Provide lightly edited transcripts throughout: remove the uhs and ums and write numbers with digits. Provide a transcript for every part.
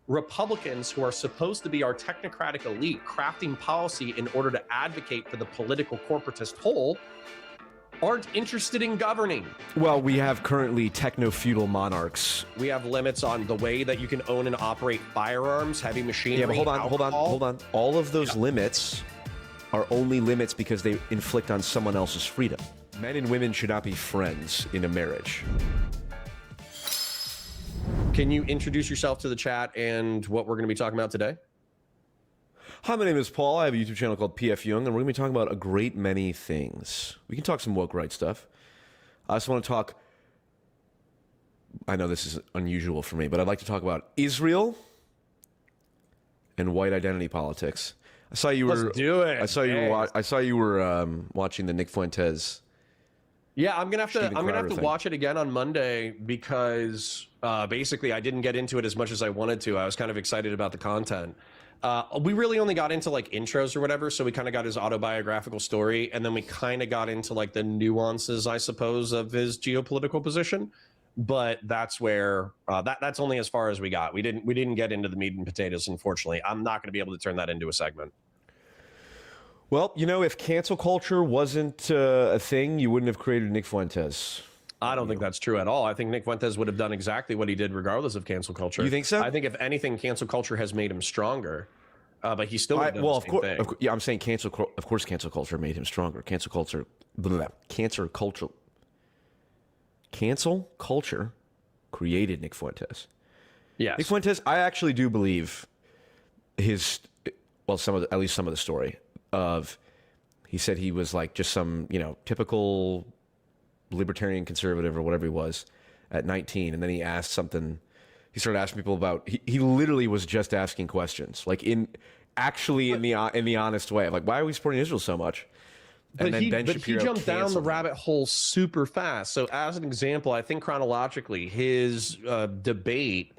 Republicans, who are supposed to be our technocratic elite, crafting policy in order to advocate for the political corporatist whole, aren't interested in governing. Well, we have currently techno-feudal monarchs. We have limits on the way that you can own and operate firearms, heavy machinery. Yeah, but hold on. All of those limits are only limits because they inflict on someone else's freedom. Men and women should not be friends in a marriage. Can you introduce yourself to the chat and what we're going to be talking about today? Hi, my name is Paul. I have a YouTube channel called PF Jung, and we're going to be talking about a great many things. We can talk some woke right stuff. I just want to talk, I know this is unusual for me, but I'd like to talk about Israel and white identity politics. I saw you were. Let's do it. I saw you were watching the Nick Fuentes. Yeah, I'm gonna have to watch it again on Monday because basically I didn't get into it as much as I wanted to. I was kind of excited about the content. We really only got into like intros or whatever, so we kind of got his autobiographical story, and then we kind of got into like the nuances, I suppose, of his geopolitical position. But that's where that's only as far as we got. We didn't get into the meat and potatoes, unfortunately. I'm not going to be able to turn that into a segment. Well, you know, if cancel culture wasn't a thing, you wouldn't have created Nick Fuentes. I don't think that's true at all. I think Nick Fuentes would have done exactly what he did regardless of cancel culture. You think so? I think if anything, cancel culture has made him stronger. But he still would have done the same thing. Of course, yeah, I'm saying of course cancel culture made him stronger. Cancel culture created Nick Fuentes. Yes. Nick Fuentes, I actually do believe at least some of the story of, he said he was like just some, typical libertarian conservative or whatever he was at 19. And then he started asking people about, he literally was just asking questions, like in the honest way of like, why are we supporting Israel so much? And he jumped down the rabbit hole super fast. So as an example, I think chronologically, his debate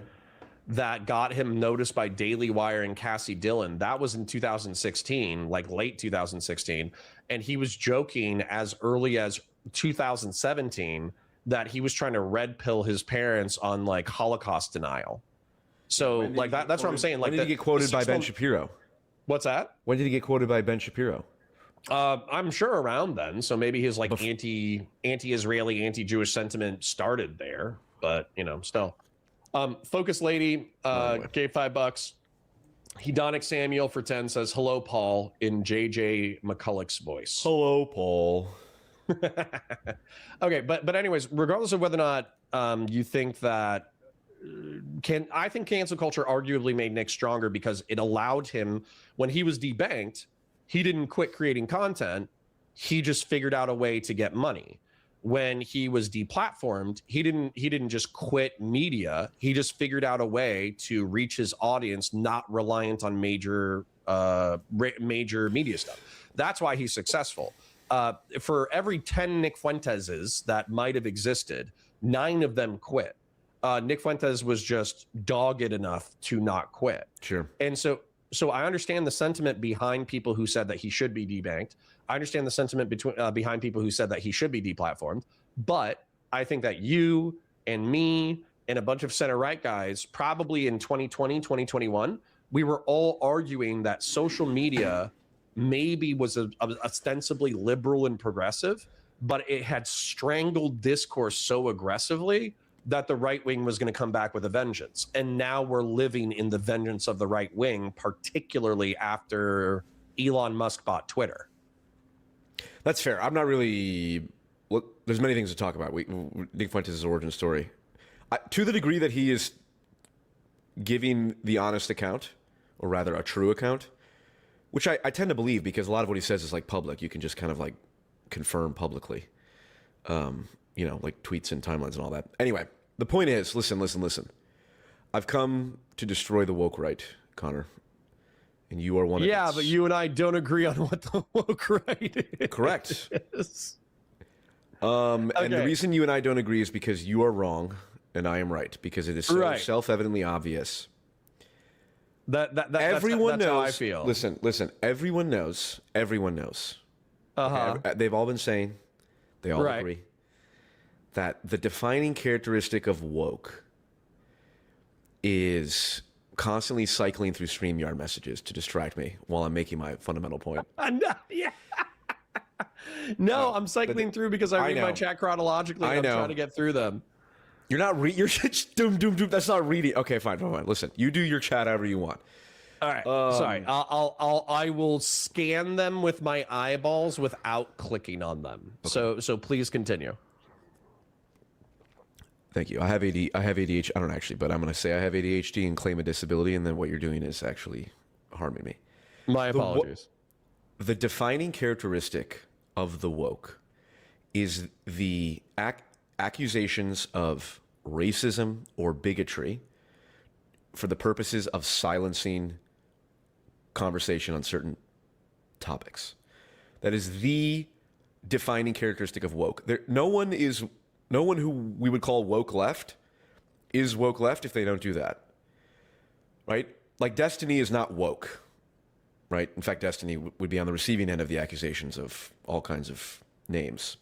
that got him noticed by Daily Wire and Cassie Dillon, that was in 2016, like late 2016. And he was joking as early as 2017 that he was trying to red pill his parents on like Holocaust denial. So like that's what I'm saying. Like, when did he get quoted by Ben Shapiro? What's that? When did he get quoted by Ben Shapiro? I'm sure around then. So maybe his like anti-Israeli, anti-Jewish sentiment started there, but still. Focus Lady gave $5. Hedonic Samuel for 10 says, "Hello, Paul," in JJ McCulloch's voice. Hello, Paul. Okay, but anyways, regardless of whether or not you think that I think cancel culture arguably made Nick stronger because it allowed him, when he was debanked, he didn't quit creating content. He just figured out a way to get money. When he was deplatformed, he didn't just quit media. He just figured out a way to reach his audience, not reliant on major media stuff. That's why he's successful. For every 10 Nick Fuenteses that might have existed, 9 of them quit. Nick Fuentes was just dogged enough to not quit. Sure. And so I understand the sentiment behind people who said that he should be debanked. I understand the sentiment behind people who said that he should be deplatformed. But I think that you and me and a bunch of center-right guys, probably in 2020, 2021, we were all arguing that social media maybe was ostensibly liberal and progressive, but it had strangled discourse so aggressively that the right wing was going to come back with a vengeance. And now we're living in the vengeance of the right wing, particularly after Elon Musk bought Twitter. That's fair. I'm not really... Well, there's many things to talk about. Nick Fuentes' origin story. To the degree that he is giving the honest account, or rather a true account, which I tend to believe because a lot of what he says is like public. You can just kind of like confirm publicly. Like tweets and timelines and all that. Anyway, the point is, listen. I've come to destroy the woke right, Connor. And you are one of Yeah, but you and I don't agree on what the woke right is. Correct. And the reason you and I don't agree is because you are wrong and I am right. Because it is so self-evidently obvious. Everyone knows how I feel. Listen. Everyone knows. Uh-huh. They've all been saying, they all agree, that the defining characteristic of woke is constantly cycling through StreamYard messages to distract me while I'm making my fundamental point. No, yeah. No, I'm cycling through because I read my know. chat chronologically. I I'm know. trying to get through them. You're not you're just doom. That's not reading. Okay, fine. Listen, you do your chat however you want. All right. Sorry. I will scan them with my eyeballs without clicking on them. Okay. So please continue. Thank you. I have ADHD. I don't actually, but I'm going to say I have ADHD and claim a disability, and then what you're doing is actually harming me. My apologies. The defining characteristic of the woke is the accusations of racism or bigotry for the purposes of silencing conversation on certain topics. That is the defining characteristic of woke. No one who we would call woke left is woke left if they don't do that. Right? Like Destiny is not woke. Right? In fact, Destiny would be on the receiving end of the accusations of all kinds of names.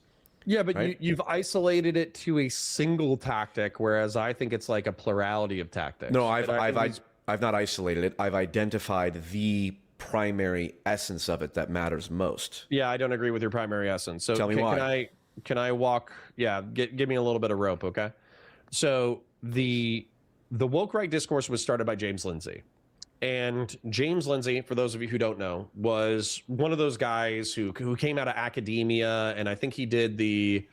Yeah, but right? you've isolated it to a single tactic, whereas I think it's like a plurality of tactics. No, I've not isolated it. I've identified the primary essence of it that matters most. Yeah, I don't agree with your primary essence. So tell me why. Can I walk? Yeah, give me a little bit of rope, okay? So the woke right discourse was started by James Lindsay. And James Lindsay, for those of you who don't know, was one of those guys who came out of academia, and I think he did the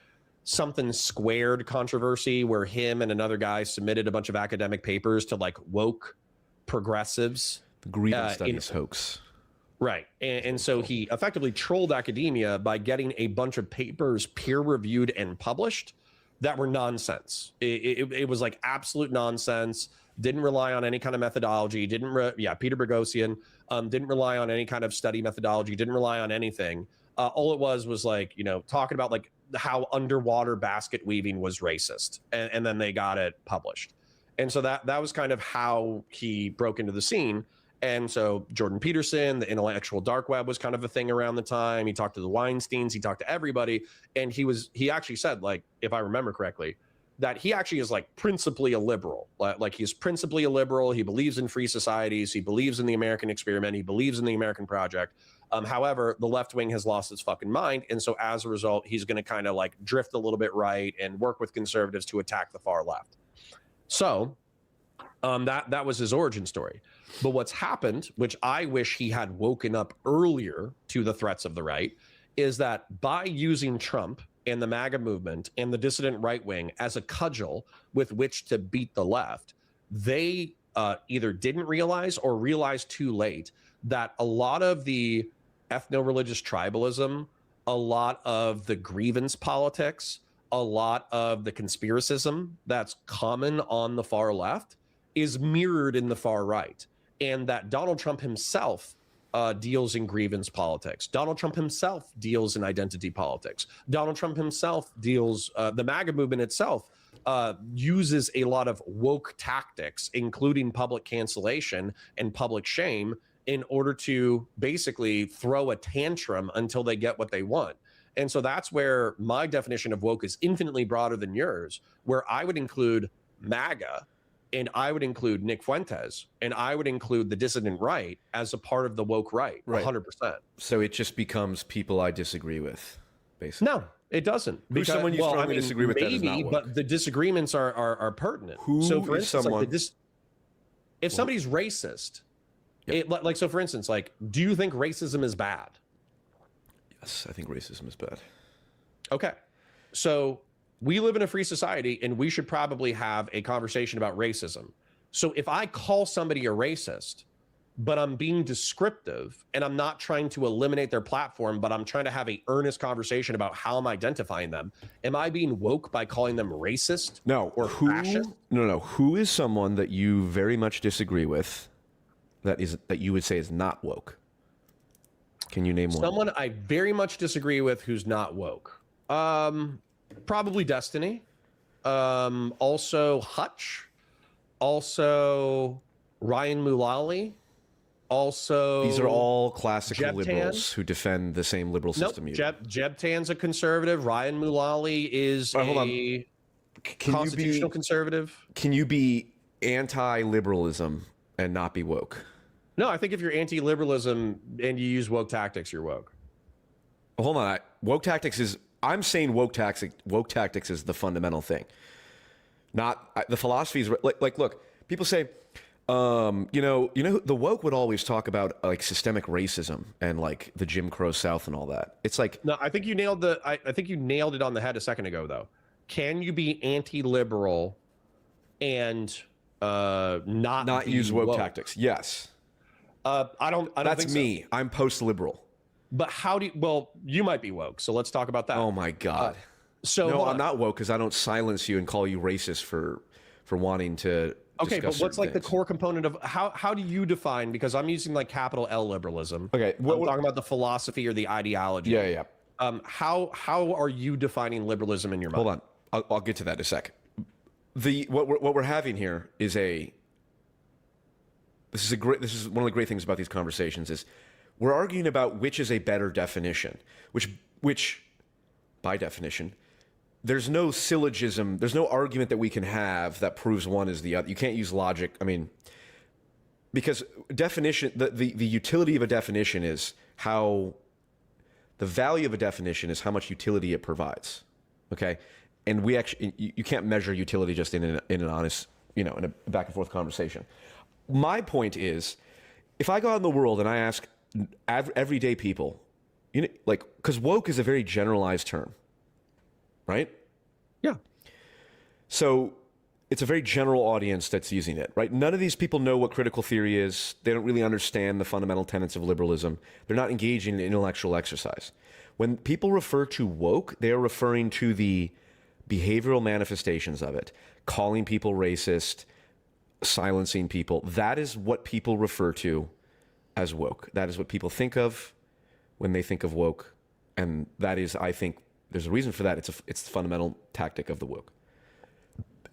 something squared controversy where him and another guy submitted a bunch of academic papers to like woke progressives. The grievance studies hoax. Right. And so he effectively trolled academia by getting a bunch of papers peer-reviewed and published that were nonsense. It was like absolute nonsense. Didn't rely on any kind of methodology. Peter Boghossian didn't rely on any kind of study methodology. Didn't rely on anything. All it was like, talking about like how underwater basket weaving was racist, and then they got it published. And so that was kind of how he broke into the scene. And so Jordan Peterson, the intellectual dark web, was kind of a thing around the time. He talked to the Weinsteins, he talked to everybody, and he actually said, like, if I remember correctly, that he actually is like principally a liberal. Like he's principally a liberal. He believes in free societies. He believes in the American experiment. He believes in the American project. However, the left wing has lost its fucking mind. And so as a result, he's going to kind of like drift a little bit right and work with conservatives to attack the far left. So that was his origin story. But what's happened, which I wish he had woken up earlier to the threats of the right, is that by using Trump and the MAGA movement and the dissident right wing as a cudgel with which to beat the left, they either didn't realize or realized too late that a lot of the ethno-religious tribalism, a lot of the grievance politics, a lot of the conspiracism that's common on the far left is mirrored in the far right. And that Donald Trump himself deals in grievance politics. Donald Trump himself deals in identity politics. Donald Trump himself deals, the MAGA movement itself uses a lot of woke tactics, including public cancellation and public shame, in order to basically throw a tantrum until they get what they want. And so that's where my definition of woke is infinitely broader than yours, where I would include MAGA, and I would include Nick Fuentes, and I would include the dissident right as a part of the woke right, 100%. So it just becomes people I disagree with, basically. No, it doesn't. Who's someone you strongly disagree with? Maybe, that is not woke? But the disagreements are pertinent. Who so for is instance, someone? like if somebody's racist, so for instance, like, do you think racism is bad? Yes, I think racism is bad. Okay, so we live in a free society, and we should probably have a conversation about racism. So if I call somebody a racist, but I'm being descriptive and I'm not trying to eliminate their platform, but I'm trying to have an earnest conversation about how I'm identifying them, am I being woke by calling them racist? No. Or fascist? No. Who is someone that you very much disagree with that you would say is not woke? Can you name one? Someone I very much disagree with who's not woke. Probably Destiny. Also Hutch. Also Ryan Mullally. Also, these are all classical Jeb liberals who defend the same liberal system. Jeb Tan's a conservative. Ryan Mullally is constitutional conservative. Can you be anti-liberalism and not be woke? No, I think if you're anti-liberalism and you use woke tactics, you're woke. Well, hold on. Woke tactics is. I'm saying woke tactics is the fundamental thing. Not the philosophy is like. Look, people say, the woke would always talk about like systemic racism and like the Jim Crow South and all that. It's like no. I think you nailed I think you nailed it on the head a second ago, though. Can you be anti-liberal and not use woke tactics? Yes. I don't That's think me. So. I'm post-liberal. But how do you, well, you might be woke, so let's talk about that. Oh my God. No, I'm not woke because I don't silence you and call you racist for wanting to. Okay, but what's like things. the core component of how do you define? Because I'm using like capital L liberalism. Okay, I'm talking about the philosophy or the ideology. Yeah. How are you defining liberalism in your mind? Hold on, I'll get to that in a sec. What we're having here is this is one of the great things about these conversations is we're arguing about which is a better definition, which by definition, there's no syllogism, there's no argument that we can have that proves one is the other. You can't use logic. I mean, because definition, the utility of a definition is how the value of a definition is how much utility it provides. Okay, and we actually you can't measure utility just in an honest, in a back and forth conversation. My point is, if I go out in the world and I ask everyday people, because woke is a very generalized term, right? Yeah. So it's a very general audience that's using it, right? None of these people know what critical theory is. They don't really understand the fundamental tenets of liberalism. They're not engaging in intellectual exercise. When people refer to woke, they are referring to the behavioral manifestations of it, calling people racist, silencing people. That is what people refer to as woke. That is what people think of when they think of woke. And that is, I think, there's a reason for that. It's the fundamental tactic of the woke.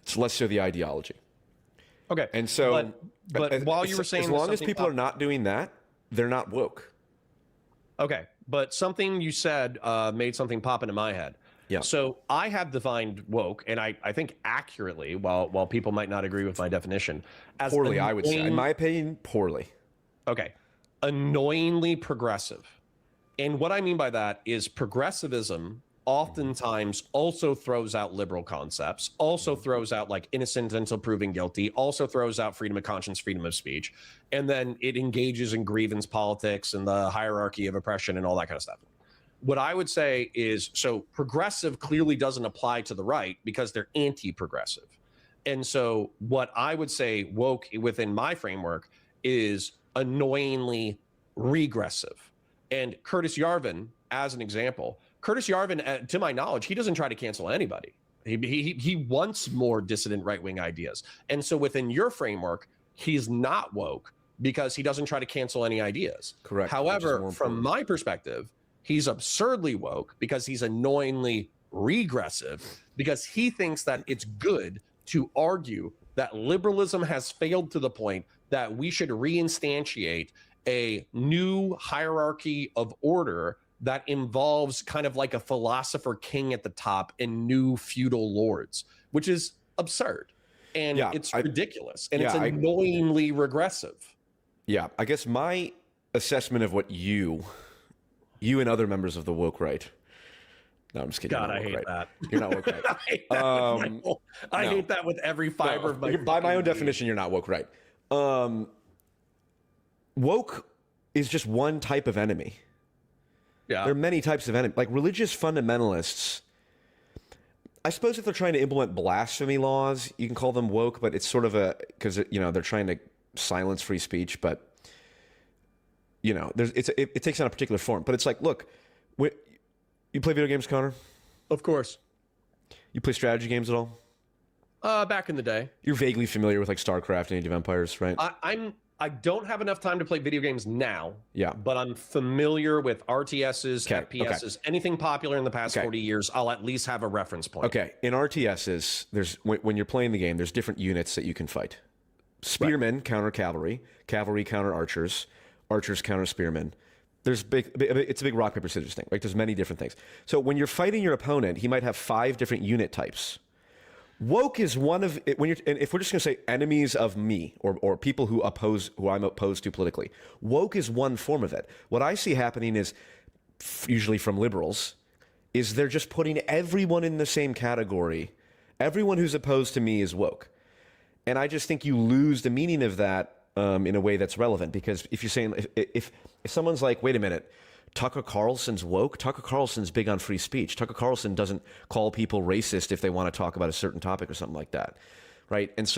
It's less so the ideology. Okay. And so, but while you were saying, as long as people are not doing that, they're not woke. Okay, but something you said made something pop into my head. Yeah. So I have defined woke, and I think accurately, while people might not agree with my definition, as poorly, I would say, in my opinion, poorly. Okay, annoyingly progressive, and what I mean by that is progressivism oftentimes also throws out liberal concepts, also throws out like innocent until proven guilty, also throws out freedom of conscience, freedom of speech, and then it engages in grievance politics and the hierarchy of oppression and all that kind of stuff. What I would say is, so progressive clearly doesn't apply to the right because they're anti-progressive. And so what I would say woke within my framework is annoyingly regressive. And Curtis Yarvin, as an example, Curtis Yarvin, to my knowledge, he doesn't try to cancel anybody. He wants more dissident right-wing ideas. And so within your framework, he's not woke because he doesn't try to cancel any ideas. Correct. However, from my perspective, he's absurdly woke because he's annoyingly regressive because he thinks that it's good to argue that liberalism has failed to the point that we should reinstantiate a new hierarchy of order that involves kind of like a philosopher king at the top and new feudal lords, which is absurd. And it's ridiculous. And it's annoyingly regressive. Yeah, I guess my assessment of what you and other members of the woke right. No, I'm just kidding. God, I hate that. You're not woke right. I hate that with every fiber of my by my own definition, you're not woke right. Woke is just one type of enemy. Yeah. There are many types of enemy. Like religious fundamentalists, I suppose if they're trying to implement blasphemy laws, you can call them woke, but it's sort of because they're trying to silence free speech, but it takes on a particular form. But it's like, look, you play video games, Connor? Of course. You play strategy games at all? Back in the day. You're vaguely familiar with like StarCraft and Age of Empires, right? I don't have enough time to play video games now. Yeah. But I'm familiar with RTSs, FPSs, anything popular in the past 40 years. I'll at least have a reference point. Okay. In RTSs, when you're playing the game, there's different units that you can fight. Spearmen counter cavalry, cavalry counter archers, archers counter spearmen. It's a big rock, paper, scissors thing, right? There's many different things. So when you're fighting your opponent, he might have 5 different unit types. Woke is one of when you're, and if we're just going to say enemies of me or people who I'm opposed to politically, woke is one form of it. What I see happening is usually from liberals is they're just putting everyone in the same category. Everyone who's opposed to me is woke. And I just think you lose the meaning of that in a way that's relevant, because if you're saying if someone's like, wait a minute, Tucker Carlson's woke. Tucker Carlson's big on free speech. Tucker Carlson doesn't call people racist if they want to talk about a certain topic or something like that, right? And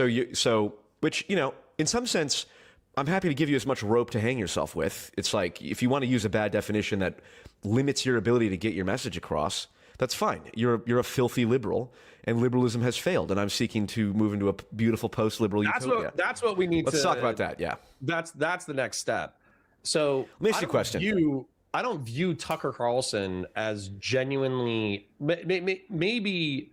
which, in some sense, I'm happy to give you as much rope to hang yourself with. It's like, if you want to use a bad definition that limits your ability to get your message across, that's fine. You're a filthy liberal, and liberalism has failed, and I'm seeking to move into a beautiful post-liberal utopia. That's what we need. Let's talk about that. Yeah, that's the next step. So let me ask you a question. I don't view Tucker Carlson as genuinely. Maybe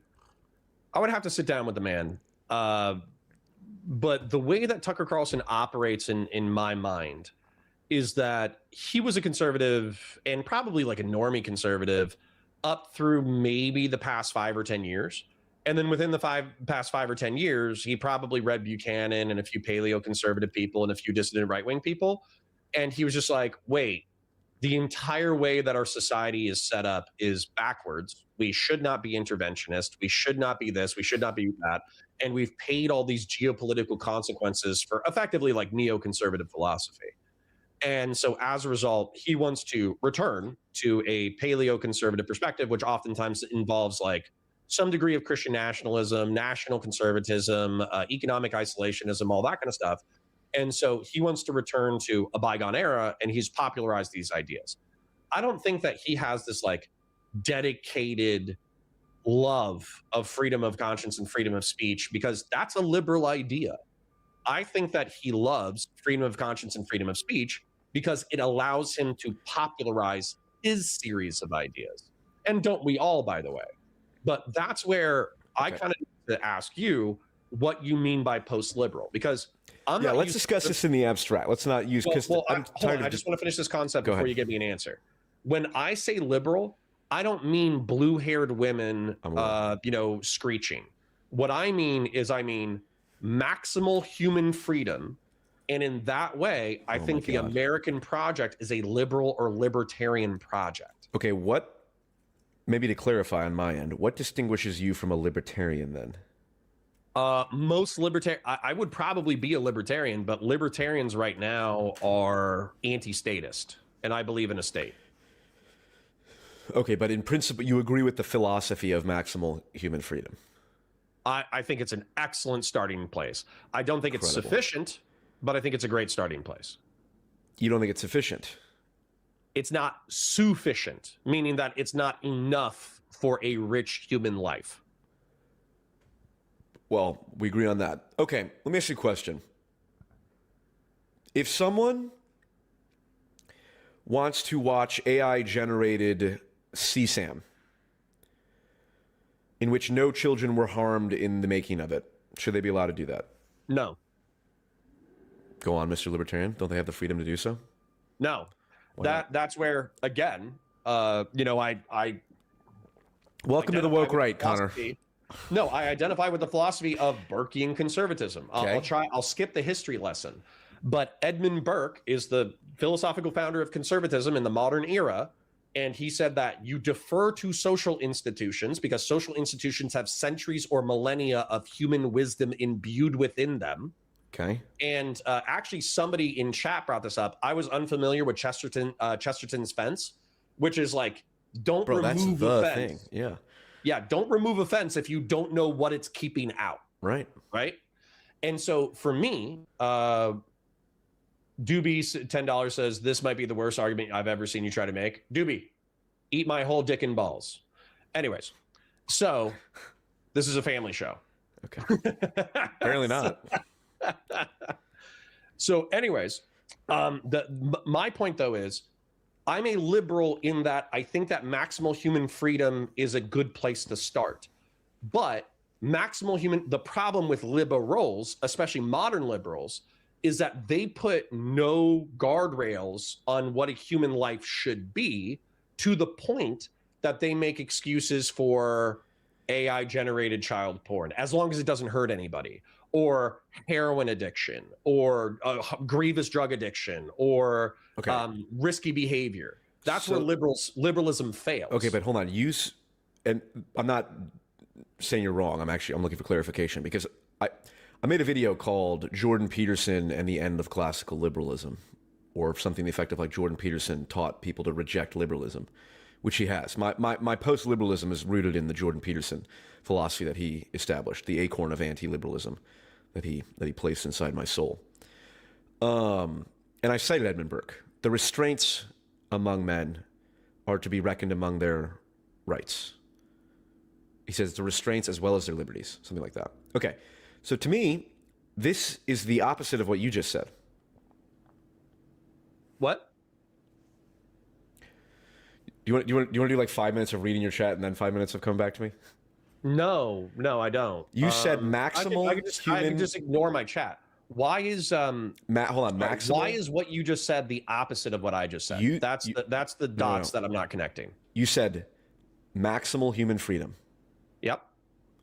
I would have to sit down with the man. But the way that Tucker Carlson operates in my mind is that he was a conservative, and probably like a normie conservative, up through maybe the past 5 or 10 years. And then within the past 5 or 10 years, he probably read Buchanan and a few paleo-conservative people and a few dissident right-wing people. And he was just like, wait, the entire way that our society is set up is backwards. We should not be interventionist. We should not be this. We should not be that. And we've paid all these geopolitical consequences for effectively like neoconservative philosophy. And so as a result, he wants to return to a paleo-conservative perspective, which oftentimes involves like some degree of Christian nationalism, national conservatism, economic isolationism, all that kind of stuff. And so he wants to return to a bygone era, and he's popularized these ideas. I don't think that he has this like dedicated love of freedom of conscience and freedom of speech, because that's a liberal idea. I think that he loves freedom of conscience and freedom of speech because it allows him to popularize his series of ideas. And don't we all, by the way? But that's where I kind of need to ask you what you mean by post-liberal, because let's discuss this in the abstract. Let's not use, because I just want to finish this concept before you give me an answer. When I say liberal, I don't mean blue-haired women, screeching. What I mean is maximal human freedom. And in that way, I think the American project is a liberal or libertarian project. Okay, maybe to clarify on my end, what distinguishes you from a libertarian then? Most libertarian, I would probably be a libertarian, but libertarians right now are anti-statist, and I believe in a state. Okay, but in principle, you agree with the philosophy of maximal human freedom? I think it's an excellent starting place. I don't think it's sufficient, but I think it's a great starting place. You don't think it's sufficient? It's not sufficient, meaning that it's not enough for a rich human life. Well, we agree on that. Okay, let me ask you a question. If someone wants to watch AI-generated CSAM, in which no children were harmed in the making of it, should they be allowed to do that? No. Go on, Mr. Libertarian. Don't they have the freedom to do so? No. That's where, again, I welcome to the woke right, Connor. No, I identify with the philosophy of Burkean conservatism. Okay. I'll skip the history lesson. But Edmund Burke is the philosophical founder of conservatism in the modern era. And he said that you defer to social institutions because social institutions have centuries or millennia of human wisdom imbued within them. Okay. And actually, somebody in chat brought this up. I was unfamiliar with Chesterton's fence, which is like, don't remove a fence. Thing. Yeah. Yeah, don't remove a fence if you don't know what it's keeping out. Right. Right. And so for me, Doobie $10 says this might be the worst argument I've ever seen you try to make. Doobie, eat my whole dick and balls. Anyways, so this is a family show. Okay. Apparently not. So anyways, my point though is I'm a liberal in that I think that maximal human freedom is a good place to start. But the problem with liberals, especially modern liberals, is that they put no guardrails on what a human life should be, to the point that they make excuses for AI generated child porn, as long as it doesn't hurt anybody, or heroin addiction, or grievous drug addiction, or risky behavior. That's where liberalism fails. Okay, but hold on. And I'm not saying you're wrong. I'm looking for clarification because I made a video called Jordan Peterson and the End of Classical Liberalism, or something effective like Jordan Peterson taught people to reject liberalism, which he has. My post-liberalism is rooted in the Jordan Peterson philosophy that he established, the acorn of anti-liberalism that he placed inside my soul. And I cited Edmund Burke. The restraints among men are to be reckoned among their rights. He says the restraints as well as their liberties, something like that. Okay, so to me, this is the opposite of what you just said. What? Do you want to do like 5 minutes of reading your chat and then 5 minutes of coming back to me? No, I don't. You said maximal I can just ignore my chat. Why is hold on, maximal? Why is what you just said the opposite of what I just said? That's the dots that I'm not connecting. You said maximal human freedom. Yep.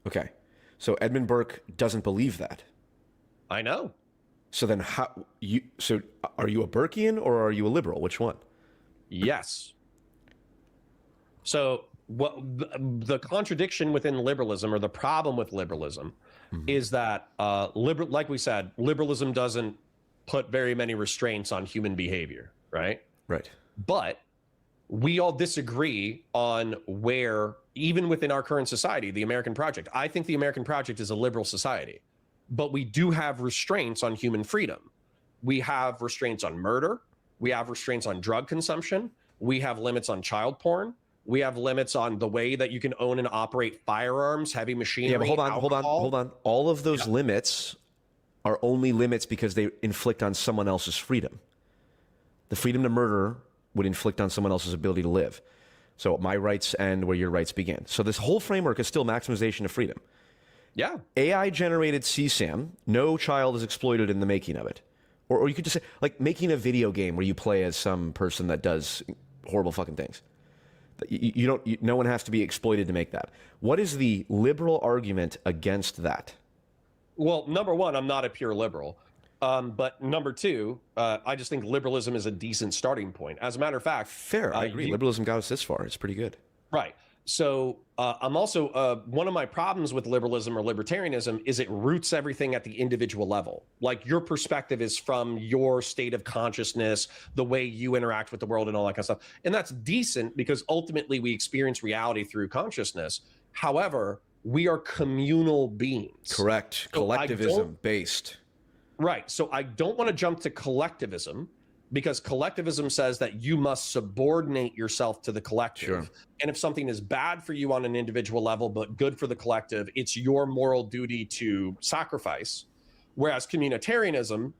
Okay. So Edmund Burke doesn't believe that. I know. So then so are you a Burkean or are you a liberal? Which one? Yes. So what the contradiction within liberalism, or the problem with liberalism, is that like we said, liberalism doesn't put very many restraints on human behavior, right? Right. But we all disagree on where, even within our current society, the American project. I think the American project is a liberal society, but we do have restraints on human freedom. We have restraints on murder. We have restraints on drug consumption. We have limits on child porn. We have limits on the way that you can own and operate firearms, heavy machinery. Yeah, but hold on. All of those limits are only limits because they inflict on someone else's freedom. The freedom to murder would inflict on someone else's ability to live. So my rights end where your rights begin. So this whole framework is still maximization of freedom. Yeah. AI-generated CSAM, no child is exploited in the making of it. Or you could just say, like, making a video game where you play as some person that does horrible fucking things. No one has to be exploited to make that. What is the liberal argument against that? Well, number one, I'm not a pure liberal. But number two, I just think liberalism is a decent starting point. As a matter of fact, fair, I agree. Liberalism got us this far. It's pretty good. Right. So I'm also one of my problems with liberalism or libertarianism is it roots everything at the individual level. Like, your perspective is from your state of consciousness, the way you interact with the world and all that kind of stuff. And that's decent because ultimately we experience reality through consciousness. However, we are communal beings. Correct. So collectivism based. Right. So I don't want to jump to collectivism, because collectivism says that you must subordinate yourself to the collective. Sure. And if something is bad for you on an individual level, but good for the collective, it's your moral duty to sacrifice. Whereas communitarianism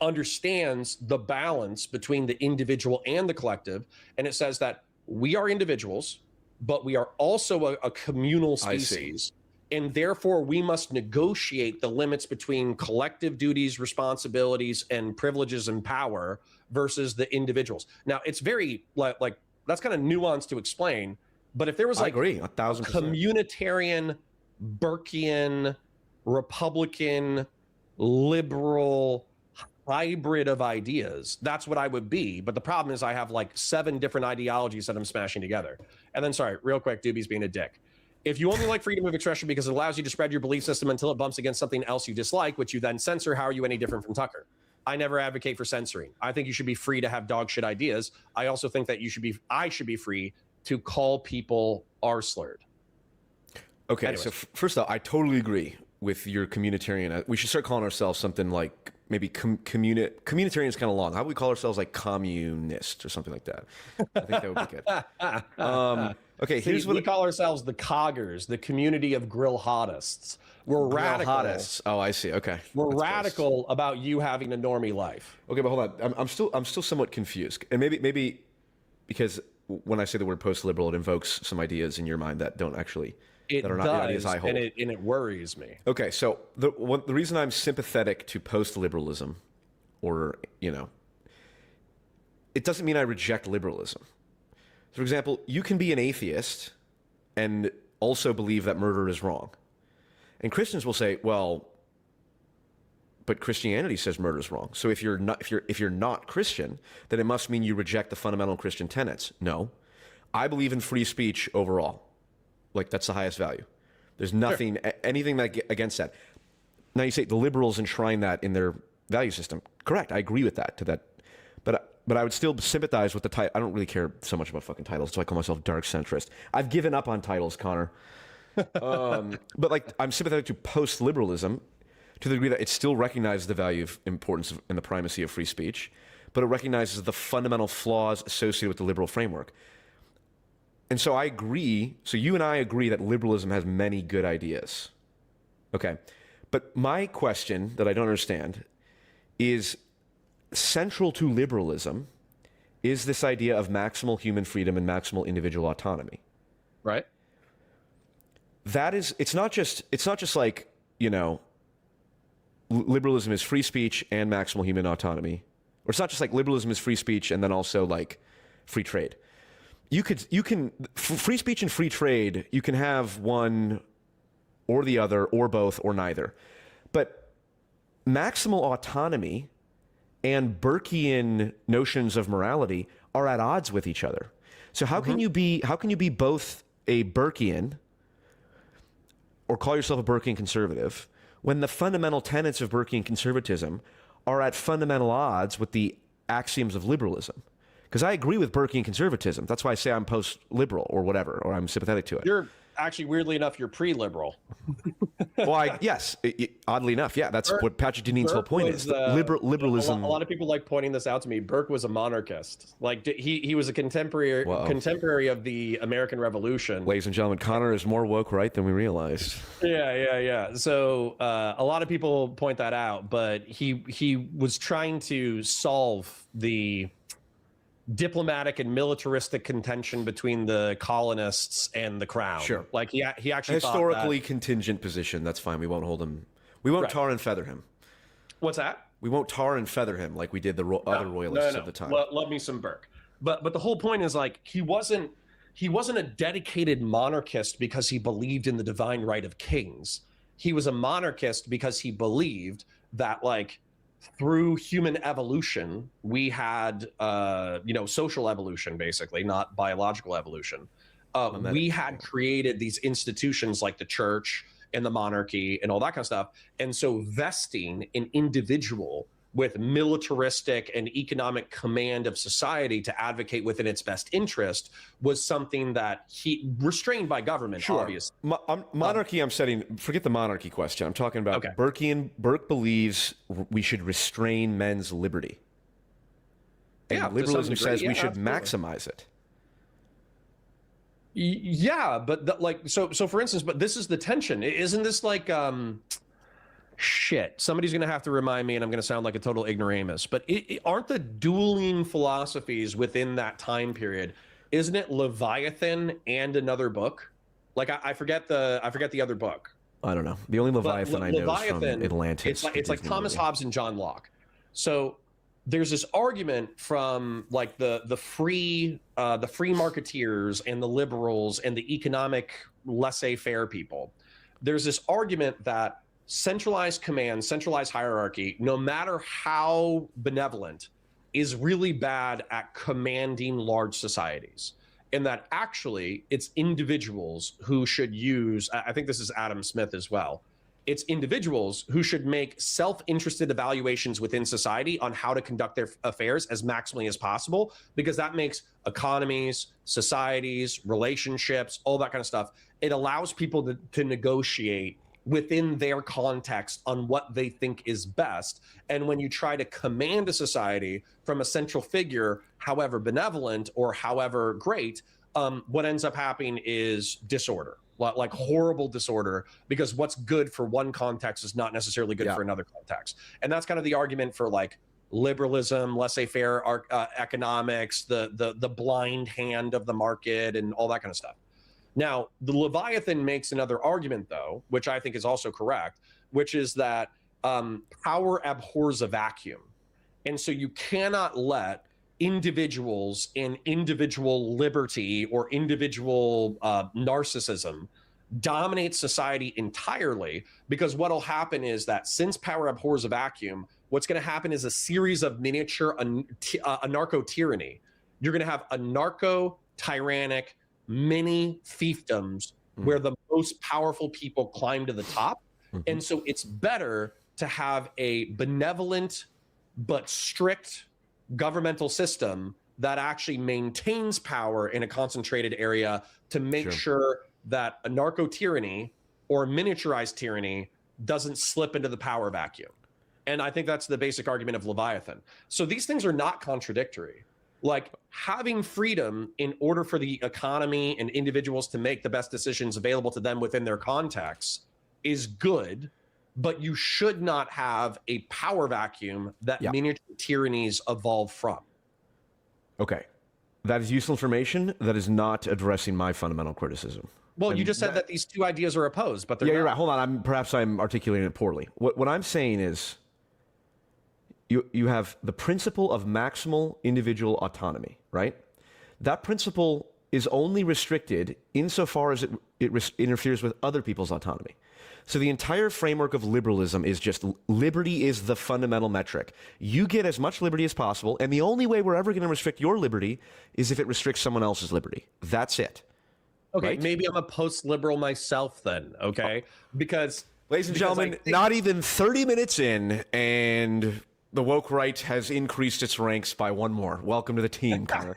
understands the balance between the individual and the collective. And it says that we are individuals, but we are also a communal species. And therefore, we must negotiate the limits between collective duties, responsibilities, and privileges and power versus the individuals. Now, it's very like that's kind of nuanced to explain. But if there was, like, I agree, 1,000%. Communitarian, Burkean, Republican, liberal hybrid of ideas, that's what I would be. But the problem is I have like 7 different ideologies that I'm smashing together. And then, sorry, real quick, Doobie's being a dick. If you only like freedom of expression because it allows you to spread your belief system until it bumps against something else you dislike, which you then censor, how are you any different from Tucker? I never advocate for censoring. I think you should be free to have dog shit ideas. I also think that I should be free to call people R-slurred. Okay, anyways. So first off, I totally agree with your communitarian. We should start calling ourselves something like maybe communitarian is kind of long. How would we call ourselves, like communist or something like that? I think that would be good. Okay, here's what we call ourselves: the Coggers, the community of grill hottists. We're radical. Hottists. Oh, I see. Okay, we're radical about you having a normie life. Okay, but hold on. I'm still somewhat confused, and maybe because when I say the word post-liberal, it invokes some ideas in your mind that don't actually that are not the ideas I hold, and it worries me. Okay, so the reason I'm sympathetic to post-liberalism, or it doesn't mean I reject liberalism. For example, you can be an atheist and also believe that murder is wrong. And Christians will say, well, but Christianity says murder is wrong. So if you're not Christian, then it must mean you reject the fundamental Christian tenets. No. I believe in free speech overall. Like, that's the highest value. There's nothing, anything against that. Now you say the liberals enshrine that in their value system. Correct. I agree with that. But I would still sympathize with the title. I don't really care so much about fucking titles, so I call myself dark centrist. I've given up on titles, Connor. But like, I'm sympathetic to post-liberalism to the degree that it still recognizes the value of importance and the primacy of free speech, but it recognizes the fundamental flaws associated with the liberal framework. And so I agree. So you and I agree that liberalism has many good ideas. Okay. But my question that I don't understand is, central to liberalism is this idea of maximal human freedom and maximal individual autonomy. Right. That is, it's not just like, you know, liberalism is free speech and maximal human autonomy. Or it's not just like liberalism is free speech and then also like free trade. You can free speech and free trade, you can have one or the other or both or neither. But maximal autonomy and Burkean notions of morality are at odds with each other. So how can you be both a Burkean or call yourself a Burkean conservative when the fundamental tenets of Burkean conservatism are at fundamental odds with the axioms of liberalism? Because I agree with Burkean conservatism. That's why I say I'm post-liberal or whatever, or I'm sympathetic to it. You're actually, weirdly enough, you're pre-liberal. Well, oddly enough, yeah, that's what Patrick Deneen's whole point is. Liberalism. A lot of people like pointing this out to me. Burke was a monarchist. Like, he was a contemporary of the American Revolution. Ladies and gentlemen, Connor is more woke right than we realized. Yeah. So a lot of people point that out, but he was trying to solve the diplomatic and militaristic contention between the colonists and the crown. Sure. Like he actually historically contingent position. That's fine. We won't hold him. We won't tar and feather him. What's that? We won't tar and feather him like we did the other royalists of the time. Love me some Burke. But the whole point is, like, he wasn't a dedicated monarchist because he believed in the divine right of kings. He was a monarchist because he believed that, like, through human evolution, we had, social evolution, basically, not biological evolution. We had created these institutions like the church and the monarchy and all that kind of stuff. And so vesting an individual with militaristic and economic command of society to advocate within its best interest was something that he restrained by government, obviously. Monarchy, forget the monarchy question. I'm talking about Burke believes we should restrain men's liberty. And liberalism says we should maximize it. Yeah, but so for instance, but this is the tension. Isn't this like shit? Somebody's going to have to remind me, and I'm going to sound like a total ignoramus, but aren't the dueling philosophies within that time period, isn't it Leviathan and another book? Like I forget the other book. I don't know. The only Leviathan I know is from Atlantis. It's like Thomas Hobbes and John Locke. So there's this argument from like the free marketeers and the liberals and the economic laissez-faire people. There's this argument that centralized command, centralized hierarchy, no matter how benevolent, is really bad at commanding large societies. And that actually it's individuals who should use, I think this is Adam Smith as well, it's individuals who should make self-interested evaluations within society on how to conduct their affairs as maximally as possible, because that makes economies, societies, relationships, all that kind of stuff. It allows people to negotiate within their context on what they think is best. And when you try to command a society from a central figure, however benevolent or however great, what ends up happening is disorder, like horrible disorder, because what's good for one context is not necessarily good for another context. And that's kind of the argument for like liberalism, laissez-faire economics, the blind hand of the market and all that kind of stuff. Now, the Leviathan makes another argument, though, which I think is also correct, which is that power abhors a vacuum. And so you cannot let individuals in individual liberty or individual narcissism dominate society entirely, because what'll happen is that since power abhors a vacuum, what's going to happen is a series of miniature anarcho tyranny. You're going to have anarcho tyrannic mini fiefdoms where the most powerful people climb to the top. And so it's better to have a benevolent but strict governmental system that actually maintains power in a concentrated area to make sure that anarcho tyranny or miniaturized tyranny doesn't slip into the power vacuum. And I think that's the basic argument of Leviathan. So these things are not contradictory. Like, having freedom in order for the economy and individuals to make the best decisions available to them within their context is good, but you should not have a power vacuum that miniature tyrannies evolve from. Okay. That is useful information. That is not addressing my fundamental criticism. Well, you just said that these two ideas are opposed, but they're you're not. right. Hold on. Perhaps I'm articulating it poorly. What I'm saying is you have the principle of maximal individual autonomy, right? That principle is only restricted insofar as it interferes with other people's autonomy. So the entire framework of liberalism is just liberty is the fundamental metric. You get as much liberty as possible, and the only way we're ever going to restrict your liberty is if it restricts someone else's liberty. That's it. Okay, right? maybe I'm a post-liberal myself then, okay? Because... Ladies and gentlemen, not even 30 minutes in, and the woke right has increased its ranks by one more. Welcome to the team, Connor.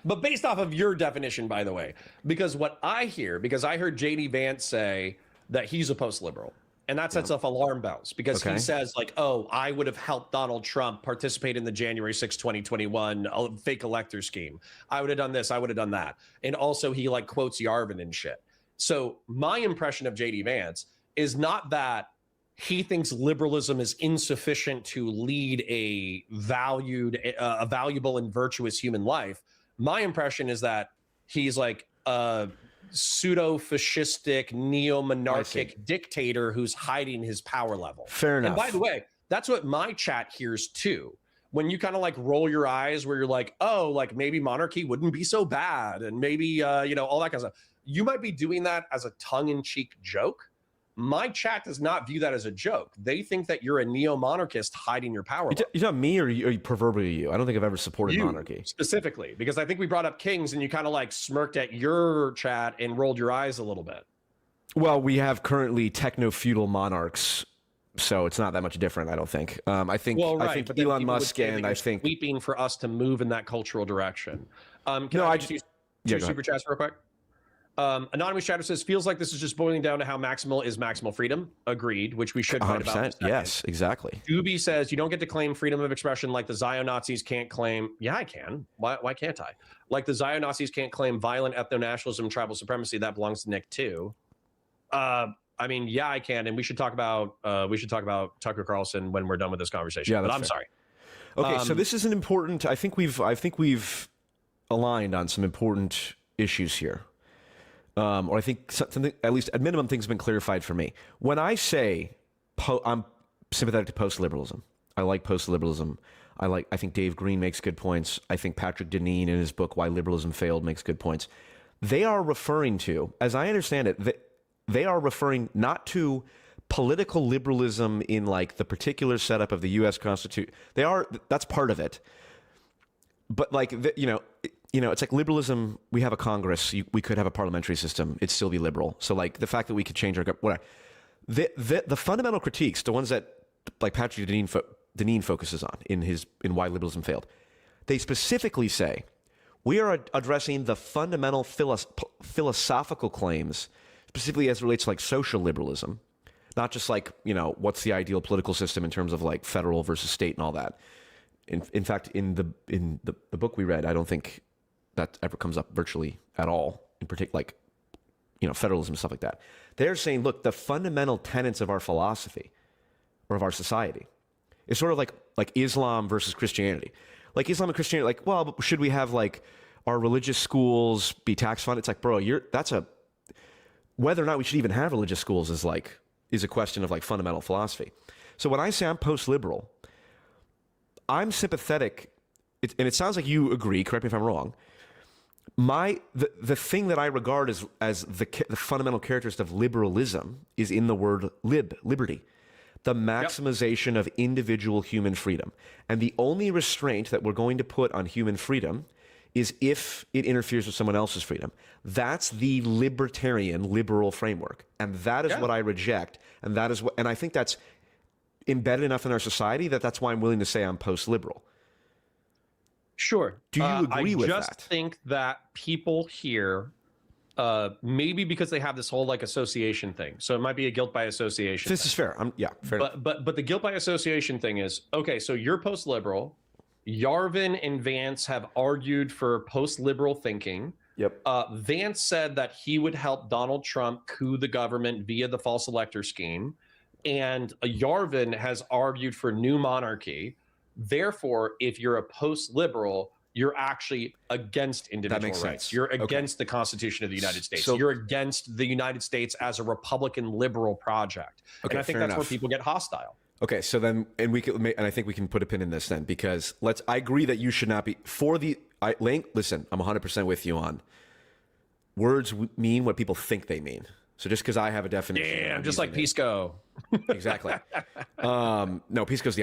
But based off of your definition, by the way, because what I hear, because I heard J.D. Vance say that he's a post-liberal, and that sets off alarm bells, because he says, like, oh, I would have helped Donald Trump participate in the January 6, 2021 fake elector scheme. I would have done this. I would have done that. And also he, like, quotes Yarvin and shit. So my impression of J.D. Vance is not that he thinks liberalism is insufficient to lead a valuable and virtuous human life. My impression is that he's like a pseudo-fascistic, neo-monarchic dictator who's hiding his power level. Fair enough. And by the way, that's what my chat hears too. When you kind of like roll your eyes where you're like, oh, like maybe monarchy wouldn't be so bad. And maybe, you know, all that kind of stuff. You might be doing that as a tongue-in-cheek joke. My chat does not view that as a joke. They think that you're a neo-monarchist hiding your power. You're not me, or you proverbially you? I don't think I've ever supported monarchy. Specifically, because I think we brought up kings and you kind of like smirked at your chat and rolled your eyes a little bit. Well, we have currently techno-feudal monarchs, so it's not that much different, I don't think. I think Elon Musk and I think sweeping for us to move in that cultural direction. Can I just use two super chats real quick? Anonymous chatter says, feels like this is just boiling down to how maximal is maximal freedom. Agreed, which we should write about. Yes, exactly. Doobie says, you don't get to claim freedom of expression like the Zio-Nazis can't claim. Yeah, I can. Why can't I? Like the Zio-Nazis can't claim violent ethno-nationalism and tribal supremacy. That belongs to Nick too. I mean, yeah, I can. And we should talk about Tucker Carlson when we're done with this conversation. Yeah, but I'm sorry. Okay, so this is an important. I think we've aligned on some important issues here. Or I think something, at least at minimum, things have been clarified for me. When I say I'm sympathetic to post-liberalism, I like post-liberalism. I think Dave Green makes good points. I think Patrick Deneen in his book Why Liberalism Failed makes good points. They are referring to, as I understand it, they are referring not to political liberalism in like the particular setup of the U.S. Constitution. That's part of it. But like, it's like liberalism. We have a Congress. We could have a parliamentary system. It'd still be liberal. So like the fact that we could change our whatever. The fundamental critiques, the ones that like Patrick Deneen focuses on in Why Liberalism Failed, they specifically say we are addressing the fundamental philosophical claims, specifically as it relates to like social liberalism, not just like what's the ideal political system in terms of like federal versus state and all that. In fact, in the book we read, I don't think that ever comes up virtually at all, in particular, like, federalism and stuff like that. They're saying, look, the fundamental tenets of our philosophy or of our society is sort of like Islam versus Christianity. Like Islam and Christianity, like, well, should we have like our religious schools be tax funded? It's like, bro, whether or not we should even have religious schools is a question of like fundamental philosophy. So when I say I'm post-liberal, I'm sympathetic, and it sounds like you agree, correct me if I'm wrong, the thing that I regard as the fundamental characteristic of liberalism is in the word liberty, the maximization of individual human freedom. And the only restraint that we're going to put on human freedom is if it interferes with someone else's freedom. That's the libertarian liberal framework. And that is what I reject. And that is what, and I think that's embedded enough in our society that that's why I'm willing to say I'm post-liberal. Sure. Do you agree with that? I just think that people here, maybe because they have this whole like association thing, so it might be a guilt by association. This is fair. Fair. But the guilt by association thing is, okay, so you're post-liberal. Yarvin and Vance have argued for post-liberal thinking. Yep. Vance said that he would help Donald Trump coup the government via the false elector scheme. And Yarvin has argued for new monarchy. Therefore, if you're a post-liberal, you're actually against individual rights. Sense. You're against the Constitution of the United States. So you're against the United States as a Republican liberal project. Okay, and I think that's where people get hostile. Okay, so then, and I think we can put a pin in this then, because I agree that you should not be listen, I'm 100% with you on words mean what people think they mean. So just because I have a definition, yeah, just like Pisco. Exactly. No, Pisco's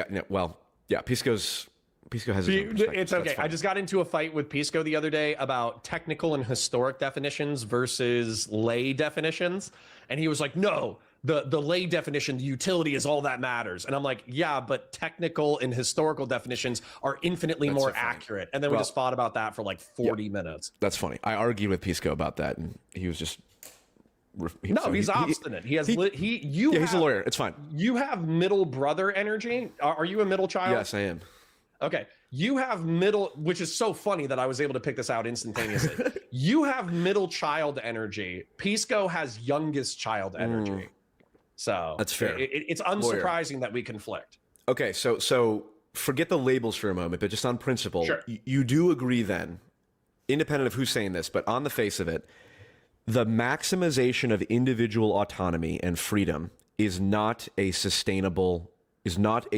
Pisco has his own perspective. It's okay. I just got into a fight with Pisco the other day about technical and historic definitions versus lay definitions, and he was like, "No, the lay definition, the utility is all that matters." And I'm like, "Yeah, but technical and historical definitions are infinitely more accurate." And then we just fought about that for like 40 minutes. That's funny. I argued with Pisco about that, and he was just he's obstinate. He's a lawyer. It's fine. You have middle brother energy. Are you a middle child? Yes, I am. Okay. You have middle, which is so funny that I was able to pick this out instantaneously. You have middle child energy. Pisco has youngest child energy. So that's fair. It's unsurprising that we conflict. Okay. So forget the labels for a moment, but just on principle, sure. You do agree then, independent of who's saying this, but on the face of it, the maximization of individual autonomy and freedom is not a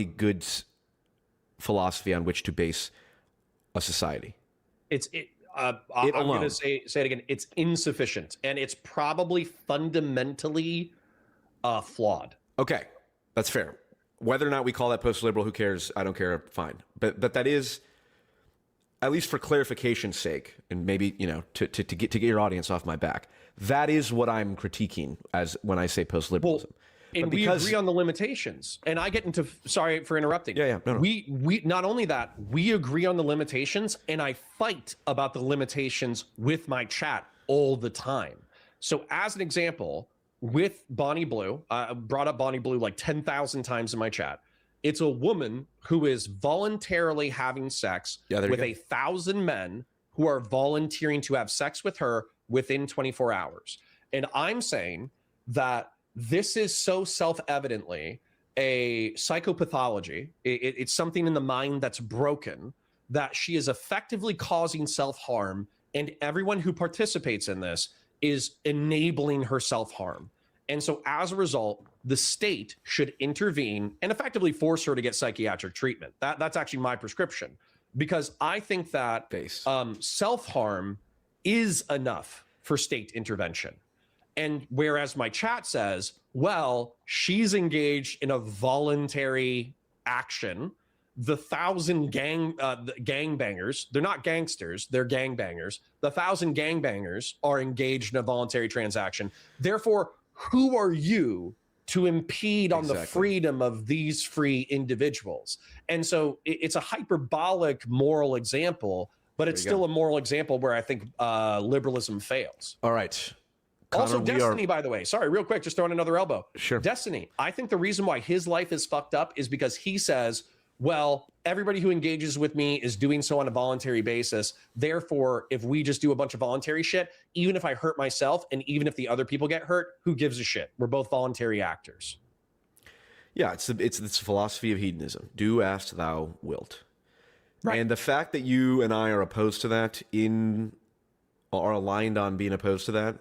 good philosophy on which to base a society. I'm going to say it again. It's insufficient, and it's probably fundamentally flawed. Okay, that's fair. Whether or not we call that post-liberal, who cares? I don't care. Fine, but that is, at least for clarification's sake, and maybe to get your audience off my back. That is what I'm critiquing as when I say post-liberalism. Well, and we agree on the limitations. And I get into, sorry for interrupting. Yeah. No. We not only that, we agree on the limitations, and I fight about the limitations with my chat all the time. So as an example, with Bonnie Blue, I brought up Bonnie Blue like 10,000 times in my chat. It's a woman who is voluntarily having sex with 1,000 men who are volunteering to have sex with her within 24 hours. And I'm saying that this is so self-evidently a psychopathology. It's something in the mind that's broken, that she is effectively causing self-harm, and everyone who participates in this is enabling her self-harm. And so as a result, the state should intervene and effectively force her to get psychiatric treatment. That's actually my prescription, because I think that self-harm is enough for state intervention. And whereas my chat says, well, she's engaged in a voluntary action, the 1,000 gangbangers, they're not gangsters, they're gangbangers. The 1,000 gangbangers are engaged in a voluntary transaction. Therefore, who are you to impede on the freedom of these free individuals? And so it's a hyperbolic moral example, but it's still a moral example where I think liberalism fails. All right. Also, Destiny, by the way, sorry, real quick, just throwing another elbow. Sure. Destiny, I think the reason why his life is fucked up is because he says, well, everybody who engages with me is doing so on a voluntary basis. Therefore, if we just do a bunch of voluntary shit, even if I hurt myself and even if the other people get hurt, who gives a shit? We're both voluntary actors. Yeah, it's this philosophy of hedonism. Do as thou wilt. Right. And the fact that you and I are opposed to that, are aligned on being opposed to that,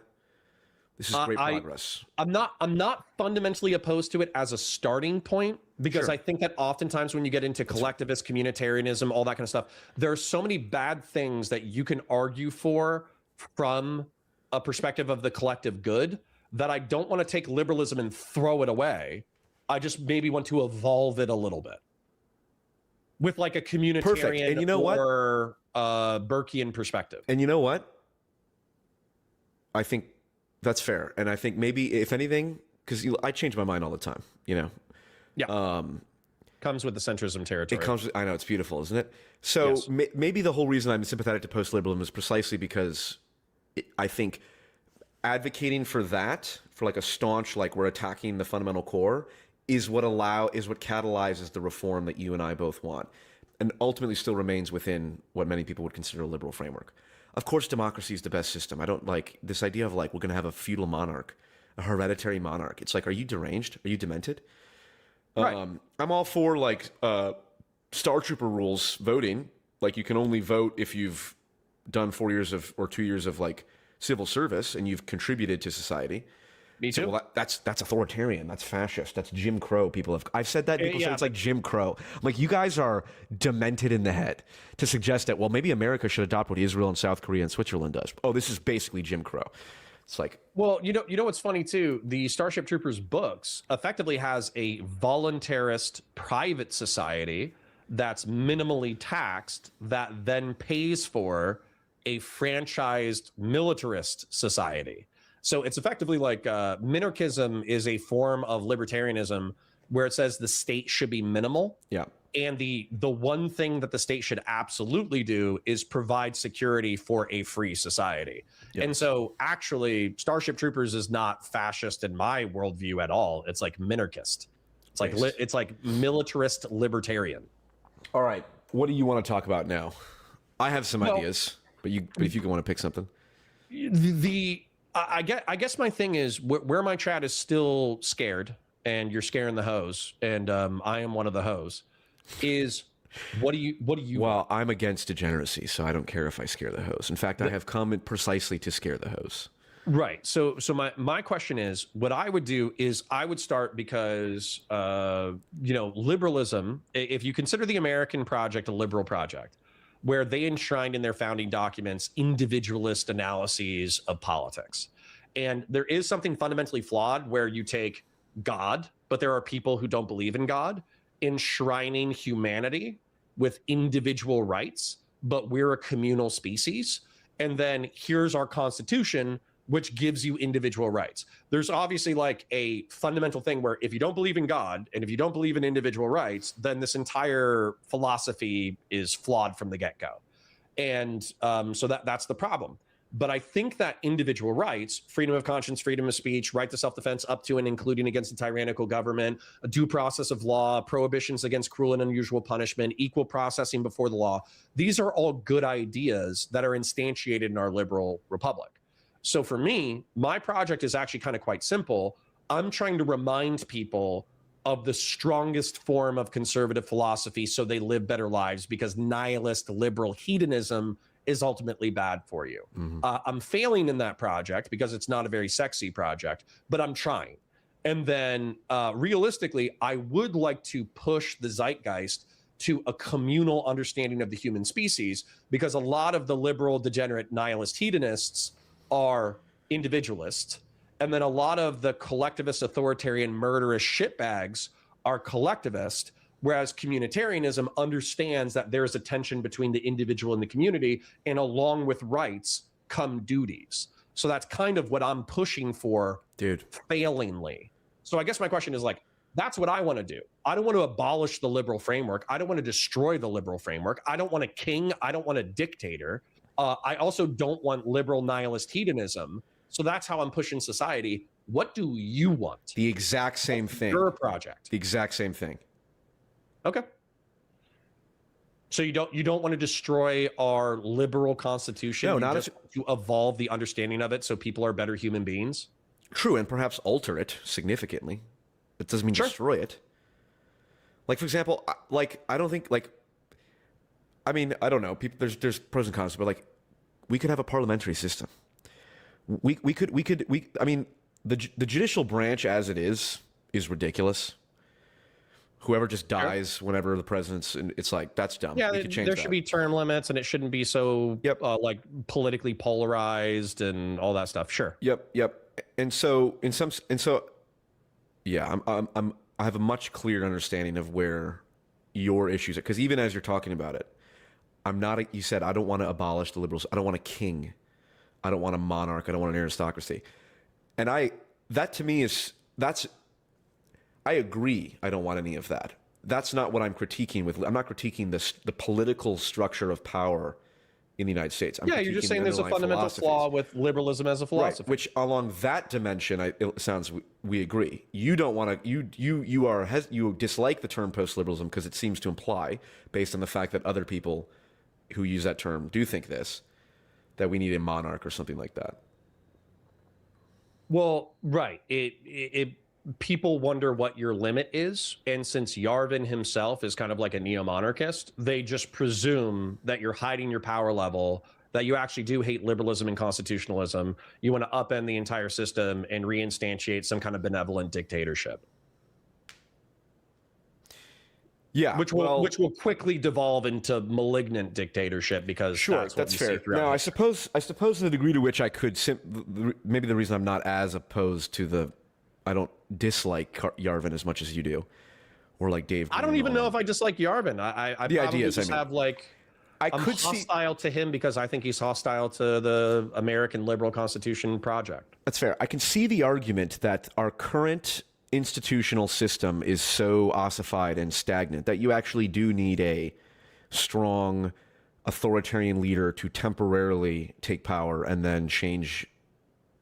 this is great progress. I'm not fundamentally opposed to it as a starting point, because I think that oftentimes when you get into collectivist communitarianism, all that kind of stuff, there are so many bad things that you can argue for from a perspective of the collective good that I don't want to take liberalism and throw it away. I just maybe want to evolve it a little bit with like a communitarian And you know or Burkean perspective. And you know what? I think that's fair. And I think maybe, if anything, because I change my mind all the time, you know? Yeah. Comes with the centrism territory. It comes with, I know, it's beautiful, isn't it? So Yes. maybe the whole reason I'm sympathetic to post-liberalism is precisely because I think advocating for that, for like a staunch, like we're attacking the fundamental core, is what catalyzes the reform that you and I both want, and ultimately still remains within what many people would consider a liberal framework. Of course, democracy is the best system. I don't like this idea of like we're going to have a feudal monarch, a hereditary monarch. It's like, are you deranged? Are you demented? Right. I'm all for like Star Trooper rules voting. Like you can only vote if you've done 4 years or 2 years of like civil service and you've contributed to society. Me too. So, well, that's authoritarian. That's fascist. That's Jim Crow. I've said that. People say it's like Jim Crow. I'm like, you guys are demented in the head to suggest that, well, maybe America should adopt what Israel and South Korea and Switzerland does. Oh, this is basically Jim Crow. It's like, well, you know what's funny too? The Starship Troopers books effectively has a voluntarist private society that's minimally taxed that then pays for a franchised militarist society. So it's effectively like minarchism is a form of libertarianism where it says the state should be minimal. yeah. And the one thing that the state should absolutely do is provide security for a free society. Yeah. And so actually Starship Troopers is not fascist in my worldview at all. It's like minarchist. It's like it's like militarist libertarian. All right. What do you want to talk about now? I have some ideas, but if you want to pick something. I guess my thing is where my chat is still scared and you're scaring the hose and I am one of the hose is what do you Well, I'm against degeneracy, so I don't care if I scare the hose. In fact, I have come precisely to scare the hose. Right. So my question is, what I would do is I would start because liberalism, if you consider the American project a liberal project, where they enshrined in their founding documents individualist analyses of politics. And there is something fundamentally flawed where you take God, but there are people who don't believe in God, enshrining humanity with individual rights, but we're a communal species. And then here's our Constitution, which gives you individual rights. There's obviously like a fundamental thing where if you don't believe in God and if you don't believe in individual rights, then this entire philosophy is flawed from the get-go. And so that's the problem. But I think that individual rights, freedom of conscience, freedom of speech, right to self-defense up to and including against a tyrannical government, a due process of law, prohibitions against cruel and unusual punishment, equal processing before the law, these are all good ideas that are instantiated in our liberal republic. So for me, my project is actually kind of quite simple. I'm trying to remind people of the strongest form of conservative philosophy so they live better lives, because nihilist liberal hedonism is ultimately bad for you. Mm-hmm. I'm failing in that project because it's not a very sexy project, but I'm trying. And then realistically, I would like to push the zeitgeist to a communal understanding of the human species, because a lot of the liberal, degenerate, nihilist hedonists are individualists. And then a lot of the collectivist, authoritarian, murderous shitbags are collectivist, whereas communitarianism understands that there is a tension between the individual and the community, and along with rights come duties. So that's kind of what I'm pushing for, dude, failingly. So I guess my question is like, that's what I want to do. I don't want to abolish the liberal framework. I don't want to destroy the liberal framework. I don't want a king. I don't want a dictator. I also don't want liberal nihilist hedonism. So that's how I'm pushing society. What do you want? The exact same thing. Your project. The exact same thing. Okay. So you don't want to destroy our liberal constitution? No, not just to evolve the understanding of it so people are better human beings? True, and perhaps alter it significantly. It doesn't mean destroy it. Like, for example, I don't think, I mean, I don't know. People, there's pros and cons, but like, we could have a parliamentary system. I mean, the judicial branch as it is ridiculous. whoever just dies whenever the president's, and it's like, that's dumb. Yeah, We could change there that. should be term limits, and it shouldn't be so Yep. like politically polarized and all that stuff. Sure. Yep. And so yeah, I have a much clearer understanding of where your issues are, because even as you're talking about it, you said, I don't want to abolish the liberals. I don't want a king. I don't want a monarch. I don't want an aristocracy. And that to me I agree. I don't want any of that. That's not what I'm critiquing with. I'm not critiquing the political structure of power in the United States. You're just saying there's a fundamental flaw with liberalism as a philosophy. Right, which along that dimension, it sounds we agree. You don't want to. You dislike the term post-liberalism because it seems to imply, based on the fact that other people who use that term do think this, that we need a monarch or something like that. Well, right. People wonder what your limit is, and since Yarvin himself is kind of like a neo-monarchist, they just presume that you're hiding your power level, that you actually do hate liberalism and constitutionalism. You want to upend the entire system and reinstantiate some kind of benevolent dictatorship. Yeah, which will quickly devolve into malignant dictatorship, because that's fair. Now, I suppose the degree to which I could maybe the reason I'm not as opposed to I don't dislike Yarvin as much as you do, or like Dave. I don't even know if I dislike Yarvin. I probably just have like, I'm hostile to him because I think he's hostile to the American liberal constitution project. That's fair. I can see the argument that our current institutional system is so ossified and stagnant that you actually do need a strong authoritarian leader to temporarily take power and then change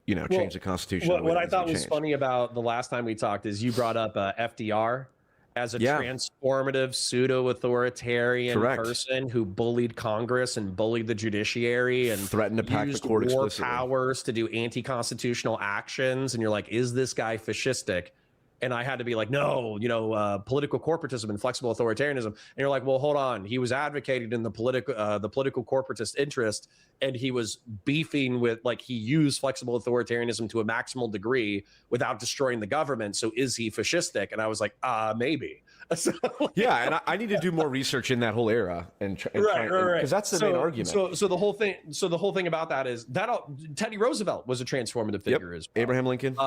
the Constitution. What I thought was funny about the last time we talked is you brought up FDR as a transformative pseudo-authoritarian person who bullied Congress and bullied the judiciary and threatened to pack the court war explicitly. Powers to do anti-constitutional actions. And you're like, is this guy fascistic? And I had to be like, no, political corporatism and flexible authoritarianism. And you're like, well, hold on. He was advocating in the political corporatist interest, and he was beefing with, like, he used flexible authoritarianism to a maximal degree without destroying the government. So is he fascistic? And I was like, maybe. So, yeah, and I need to do more research in that whole era and right, because that's the main argument. So the whole thing about that is that Teddy Roosevelt was a transformative figure as well. Abraham Lincoln.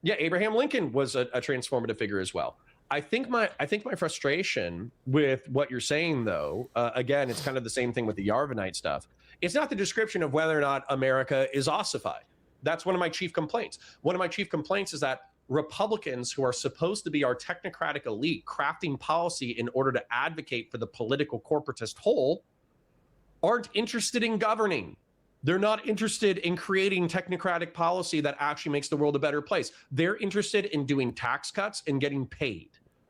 Abraham Lincoln was a transformative figure as well. I think my frustration with what you're saying, though, again, it's kind of the same thing with the Yarvinite stuff. It's not the description of whether or not America is ossified. That's one of my chief complaints. One of my chief complaints is that Republicans, who are supposed to be our technocratic elite crafting policy in order to advocate for the political corporatist whole, aren't interested in governing. They're not interested in creating technocratic policy that actually makes the world a better place. They're interested in doing tax cuts and getting paid.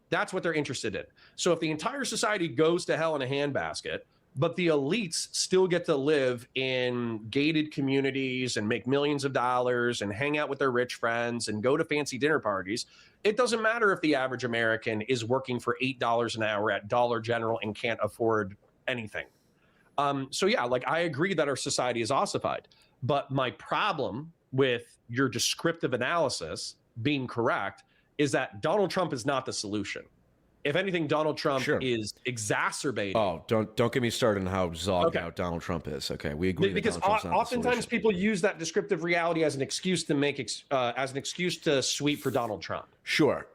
That's what they're interested in. So if the entire society goes to hell in a handbasket, but the elites still get to live in gated communities and make millions of dollars and hang out with their rich friends and go to fancy dinner parties, it doesn't matter if the average American is working for $8 an hour at Dollar General and can't afford anything. So yeah, like, I agree that our society is ossified, but my problem with your descriptive analysis being correct is that Donald Trump is not the solution. If anything, Donald Trump is exacerbating. Oh, don't get me started on how zogged out Donald Trump is. Okay, we agree. Because oftentimes people use that descriptive reality as an excuse to make as an excuse to sweep for Donald Trump. Sure,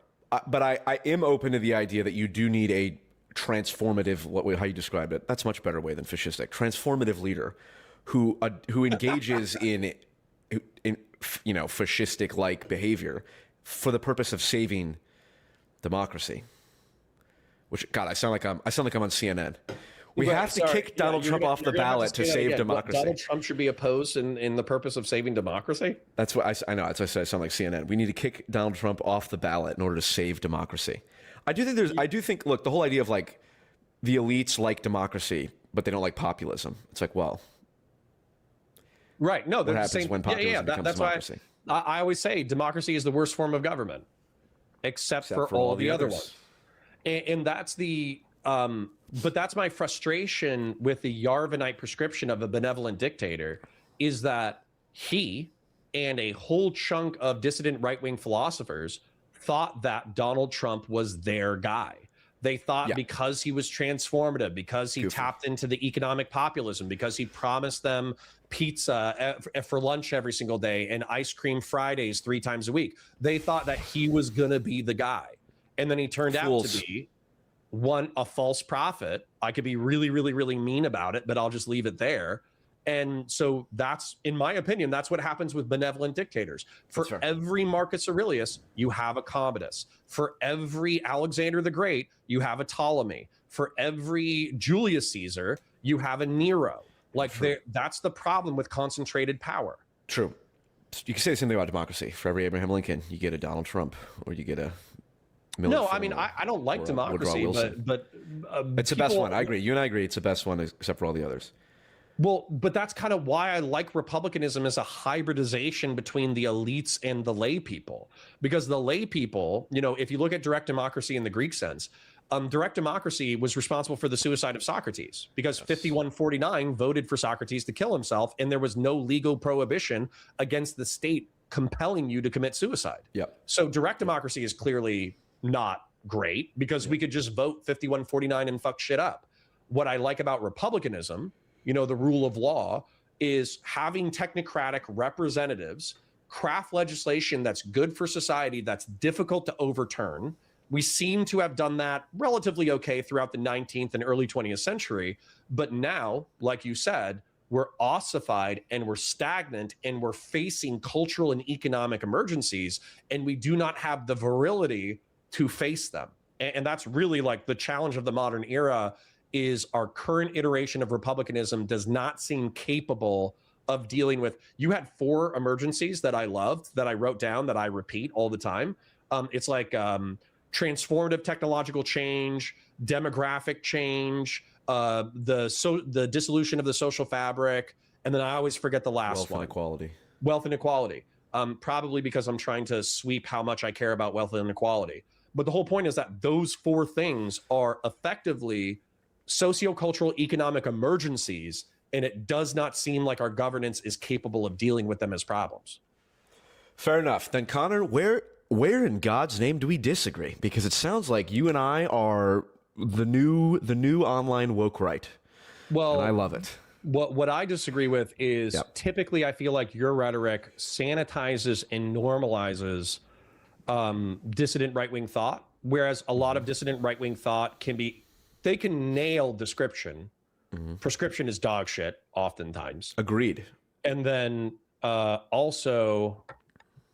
but I am open to the idea that you do need a transformative, how you described it. That's a much better way than fascistic. Transformative leader who engages in fascistic like behavior for the purpose of saving democracy. Which, God, I sound like I'm on CNN. We have to kick Donald Trump off the ballot to save democracy. Donald Trump should be opposed in the purpose of saving democracy? That's what I know. That's why I said I sound like CNN. We need to kick Donald Trump off the ballot in order to save democracy. I do think, look, the whole idea of, like, the elites like democracy, but they don't like populism. It's like, well, right. No, what happens when populism becomes democracy? Why I always say democracy is the worst form of government, except for all the other ones. And that's but that's my frustration with the Yarvinite prescription of a benevolent dictator, is that he and a whole chunk of dissident right-wing philosophers thought that Donald Trump was their guy. They thought because he was transformative, because he tapped into the economic populism, because he promised them pizza for lunch every single day and ice cream Fridays 3 times a week. They thought that he was going to be the guy. And then he turned out to be a false prophet. I could be really, really, really mean about it, but I'll just leave it there. And so that's, in my opinion, that's what happens with benevolent dictators. For every Marcus Aurelius, you have a Commodus. For every Alexander the Great, you have a Ptolemy. For every Julius Caesar, you have a Nero. Like, that's the problem with concentrated power. True. You can say the same thing about democracy. For every Abraham Lincoln, you get a Donald Trump, or you get a No, I mean, I don't like democracy, but it's the best one. I agree. You and I agree it's the best one, except for all the others. Well, but that's kind of why I like republicanism as a hybridization between the elites and the lay people. Because the lay people, you know, if you look at direct democracy in the Greek sense, direct democracy was responsible for the suicide of Socrates, because 5149 voted for Socrates to kill himself, and there was no legal prohibition against the state compelling you to commit suicide. So direct democracy is clearly not great, because we could just vote 5149 and fuck shit up. What I like about republicanism, you know, the rule of law, is having technocratic representatives craft legislation that's good for society, that's difficult to overturn. We seem to have done that relatively okay throughout the 19th and early 20th century. But now, like you said, we're ossified and we're stagnant and we're facing cultural and economic emergencies, and we do not have the virility to face them. And that's really like the challenge of the modern era, is our current iteration of republicanism does not seem capable of dealing with. You had 4 emergencies that I loved, that I wrote down, that I repeat all the time. It's like transformative technological change, demographic change, the dissolution of the social fabric, and then I always forget the last one. Wealth inequality. Probably because I'm trying to sweep how much I care about wealth inequality. But the whole point is that those 4 things are effectively sociocultural economic emergencies, and it does not seem like our governance is capable of dealing with them as problems. Fair enough. Then, Connor, where in God's name do we disagree? Because it sounds like you and I are the new online woke right. Well, and I love it. What I disagree with is typically I feel like your rhetoric sanitizes and normalizes dissident right-wing thought, whereas a lot of dissident right-wing thought they can nail description. Prescription is dog shit oftentimes. Agreed. And then also,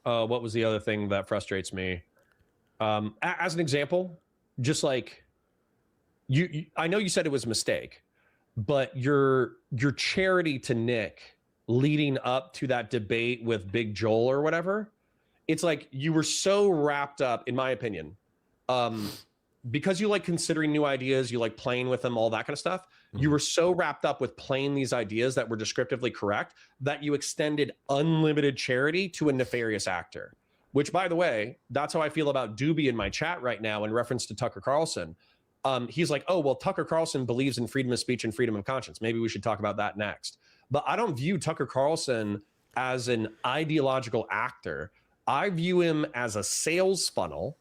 what was the other thing that frustrates me? As an example, just like you I know you said it was a mistake, but your charity to Nick leading up to that debate with Big Joel or whatever, it's like you were so wrapped up, in my opinion, because you like considering new ideas, you like playing with them, all that kind of stuff. You were so wrapped up with playing these ideas that were descriptively correct that you extended unlimited charity to a nefarious actor, which, by the way, that's how I feel about Doobie in my chat right now in reference to Tucker Carlson. He's like, oh, well, Tucker Carlson believes in freedom of speech and freedom of conscience. Maybe we should talk about that next. But I don't view Tucker Carlson as an ideological actor. I view him as a sales funnel.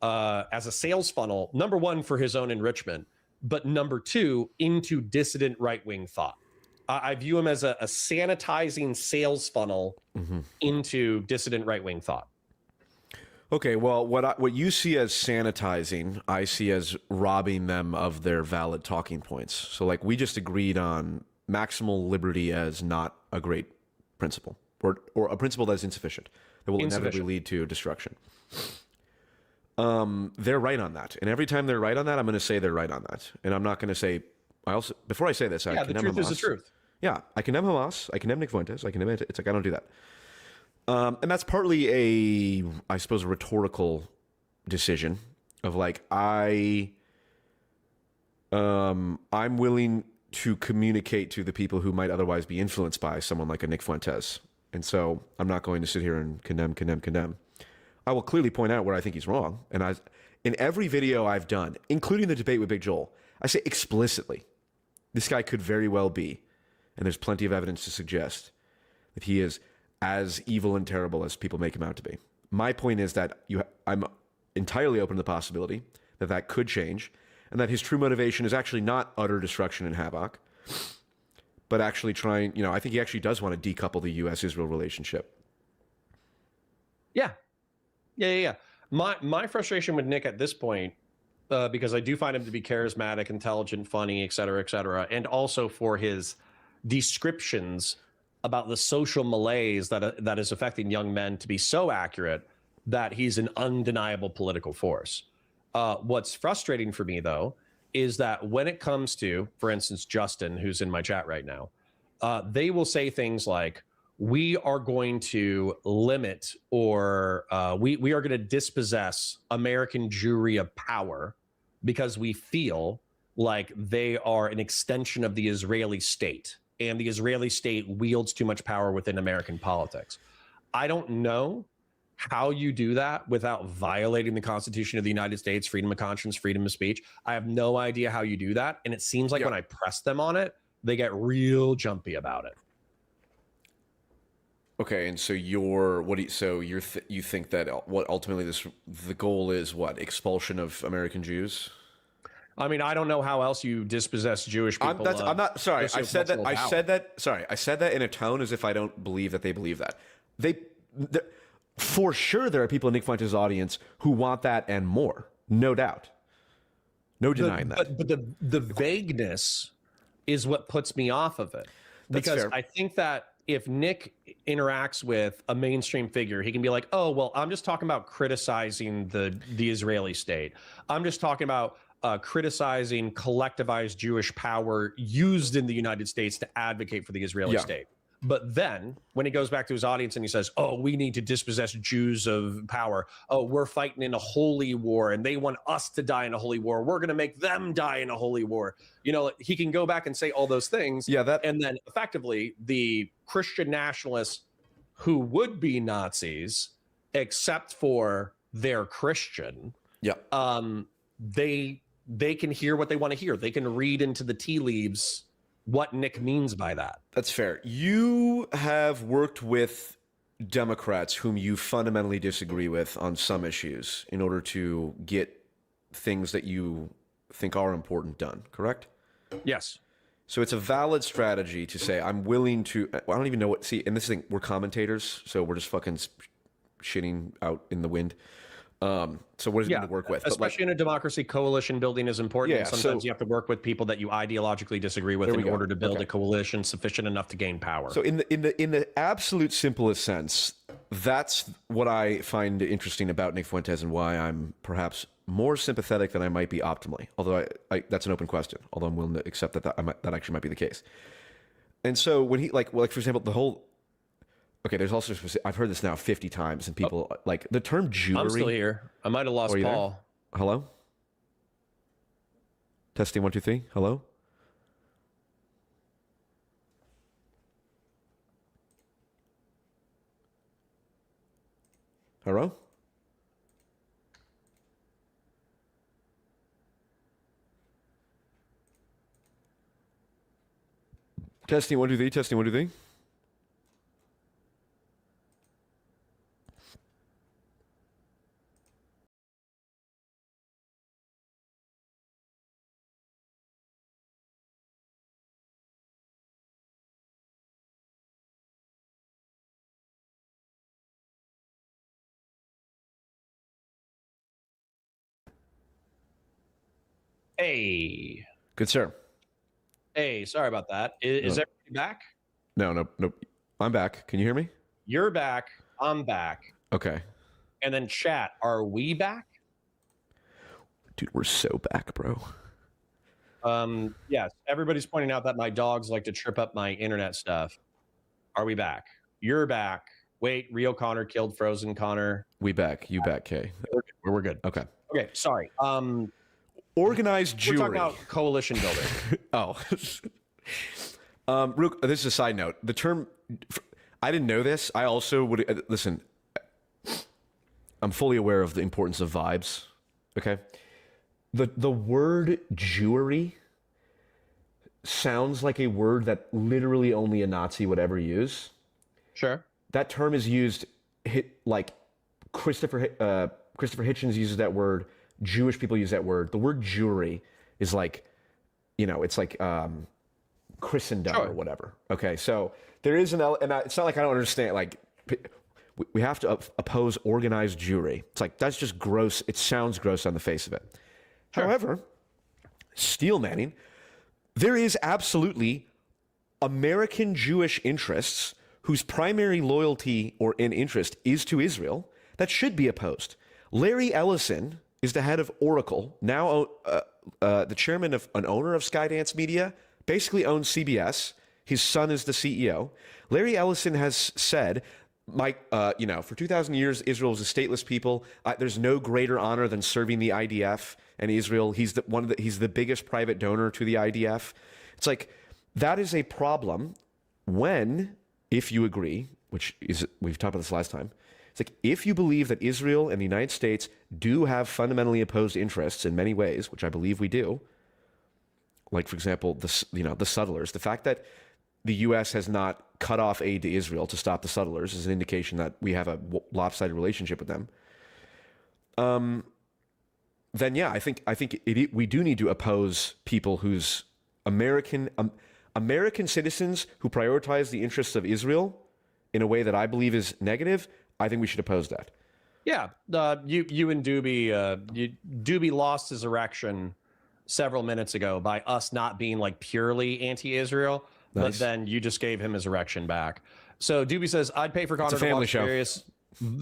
Number one, for his own enrichment, but number 2, into dissident right-wing thought. I view him as a sanitizing sales funnel into dissident right-wing thought. Okay, well, what you see as sanitizing, I see as robbing them of their valid talking points. So, like, we just agreed on maximal liberty as not a great principle, or a principle that is insufficient, that will inevitably lead to destruction. They're right on that, and every time they're right on that, I'm going to say they're right on that, and I'm not going to say. I also, before I say this, I condemn Hamas. The truth is the truth. Yeah, I condemn Hamas. I condemn Nick Fuentes. I condemn it. It's like I don't do that, and that's partly I suppose, a rhetorical decision of like I'm willing to communicate to the people who might otherwise be influenced by someone like a Nick Fuentes, and so I'm not going to sit here and condemn. I will clearly point out where I think he's wrong. And in every video I've done, including the debate with Big Joel, I say explicitly, this guy could very well be, and there's plenty of evidence to suggest, that he is as evil and terrible as people make him out to be. My point is that I'm entirely open to the possibility that could change, and that his true motivation is actually not utter destruction and havoc, but actually trying, I think he actually does want to decouple the U.S.-Israel relationship. Yeah. My frustration with Nick at this point, because I do find him to be charismatic, intelligent, funny, et cetera, and also for his descriptions about the social malaise that is affecting young men to be so accurate that he's an undeniable political force. What's frustrating for me, though, is that when it comes to, for instance, Justin, who's in my chat right now, they will say things like, we are going to limit or we are going to dispossess American Jewry of power because we feel like they are an extension of the Israeli state, and the Israeli state wields too much power within American politics. I don't know how you do that without violating the Constitution of the United States, freedom of conscience, freedom of speech. I have no idea how you do that. And it seems like when I press them on it, they get real jumpy about it. Okay, and so you think that what ultimately the goal is what, expulsion of American Jews? I mean, I don't know how else you dispossess Jewish people. I'm not sorry. I said that in a tone as if I don't believe that they believe that. For sure, there are people in Nick Fuentes' audience who want that and more, no doubt, no denying that. But the vagueness is what puts me off of it, because I think that if Nick interacts with a mainstream figure, he can be like, oh, well, I'm just talking about criticizing the Israeli state. I'm just talking about criticizing collectivized Jewish power used in the United States to advocate for the Israeli state. But then when he goes back to his audience and he says, oh, we need to dispossess Jews of power. Oh, we're fighting in a holy war and they want us to die in a holy war. We're going to make them die in a holy war. He can go back and say all those things. And then effectively the Christian nationalists who would be Nazis, except for they're Christian, they can hear what they want to hear. They can read into the tea leaves what Nick means by that. That's fair. You have worked with Democrats whom you fundamentally disagree with on some issues in order to get things that you think are important done, correct? Yes. So it's a valid strategy to say, I'm willing to, I don't even know what, see, and this thing, we're commentators, so we're just fucking shitting out in the wind. So what is it to work with? Especially in a democracy, coalition building is important. Sometimes you have to work with people that you ideologically disagree with in order to build a coalition sufficient enough to gain power. So in the absolute simplest sense, that's what I find interesting about Nick Fuentes and why I'm perhaps more sympathetic than I might be optimally. Although that's an open question. Although I'm willing to accept that that actually might be the case. And so when he for example, the whole. Okay, there's also I've heard this now 50 times, and people like the term Jewry. I'm still here. I might have lost Paul. There? Hello? Testing 1 2 3. Hello? Hello? Testing 1 2 3. Testing 1 2 3. Hey. Good sir. Hey, sorry about that. Is everybody back? No. I'm back. Can you hear me? You're back. I'm back. Okay. And then chat, are we back? Dude, we're so back, bro. Yes, everybody's pointing out that my dogs like to trip up my internet stuff. Are we back? You're back. Wait, Rio Connor killed Frozen Connor. We back. You back, Kay. We're good. Okay. Okay, sorry. Organized Jewry. We're talking about coalition building. This is a side note. The term, I didn't know this. I also would, listen, I'm fully aware of the importance of vibes, okay? The word Jewry sounds like a word that literally only a Nazi would ever use. Sure. That term is used, like Christopher Hitchens uses that word. Jewish people use that word. The word Jewry is like, it's like Christendom or whatever. Okay, so there is and it's not like I don't understand. Like, we have to oppose organized Jewry. It's like, that's just gross. It sounds gross on the face of it. Sure. However, steel manning, there is absolutely American Jewish interests whose primary loyalty or in interest is to Israel that should be opposed. Larry Ellison is the head of Oracle, now the chairman of an owner of Skydance Media, basically owns CBS. His son is the CEO. Larry Ellison has said, for 2,000 years, Israel is a stateless people. There's no greater honor than serving the IDF and Israel. He's the biggest private donor to the IDF. It's like, that is a problem when, if you agree, which is, we've talked about this last time, it's like, if you believe that Israel and the United States do have fundamentally opposed interests in many ways, which I believe we do, like, for example, the settlers, the fact that the U.S. has not cut off aid to Israel to stop the settlers is an indication that we have a lopsided relationship with them. Then yeah, I think we do need to oppose people whose American citizens who prioritize the interests of Israel in a way that I believe is negative. I think we should oppose that. Yeah, you and Doobie lost his erection several minutes ago by us not being like purely anti-Israel, nice. But then you just gave him his erection back. So Doobie says, I'd pay for Connor to watch various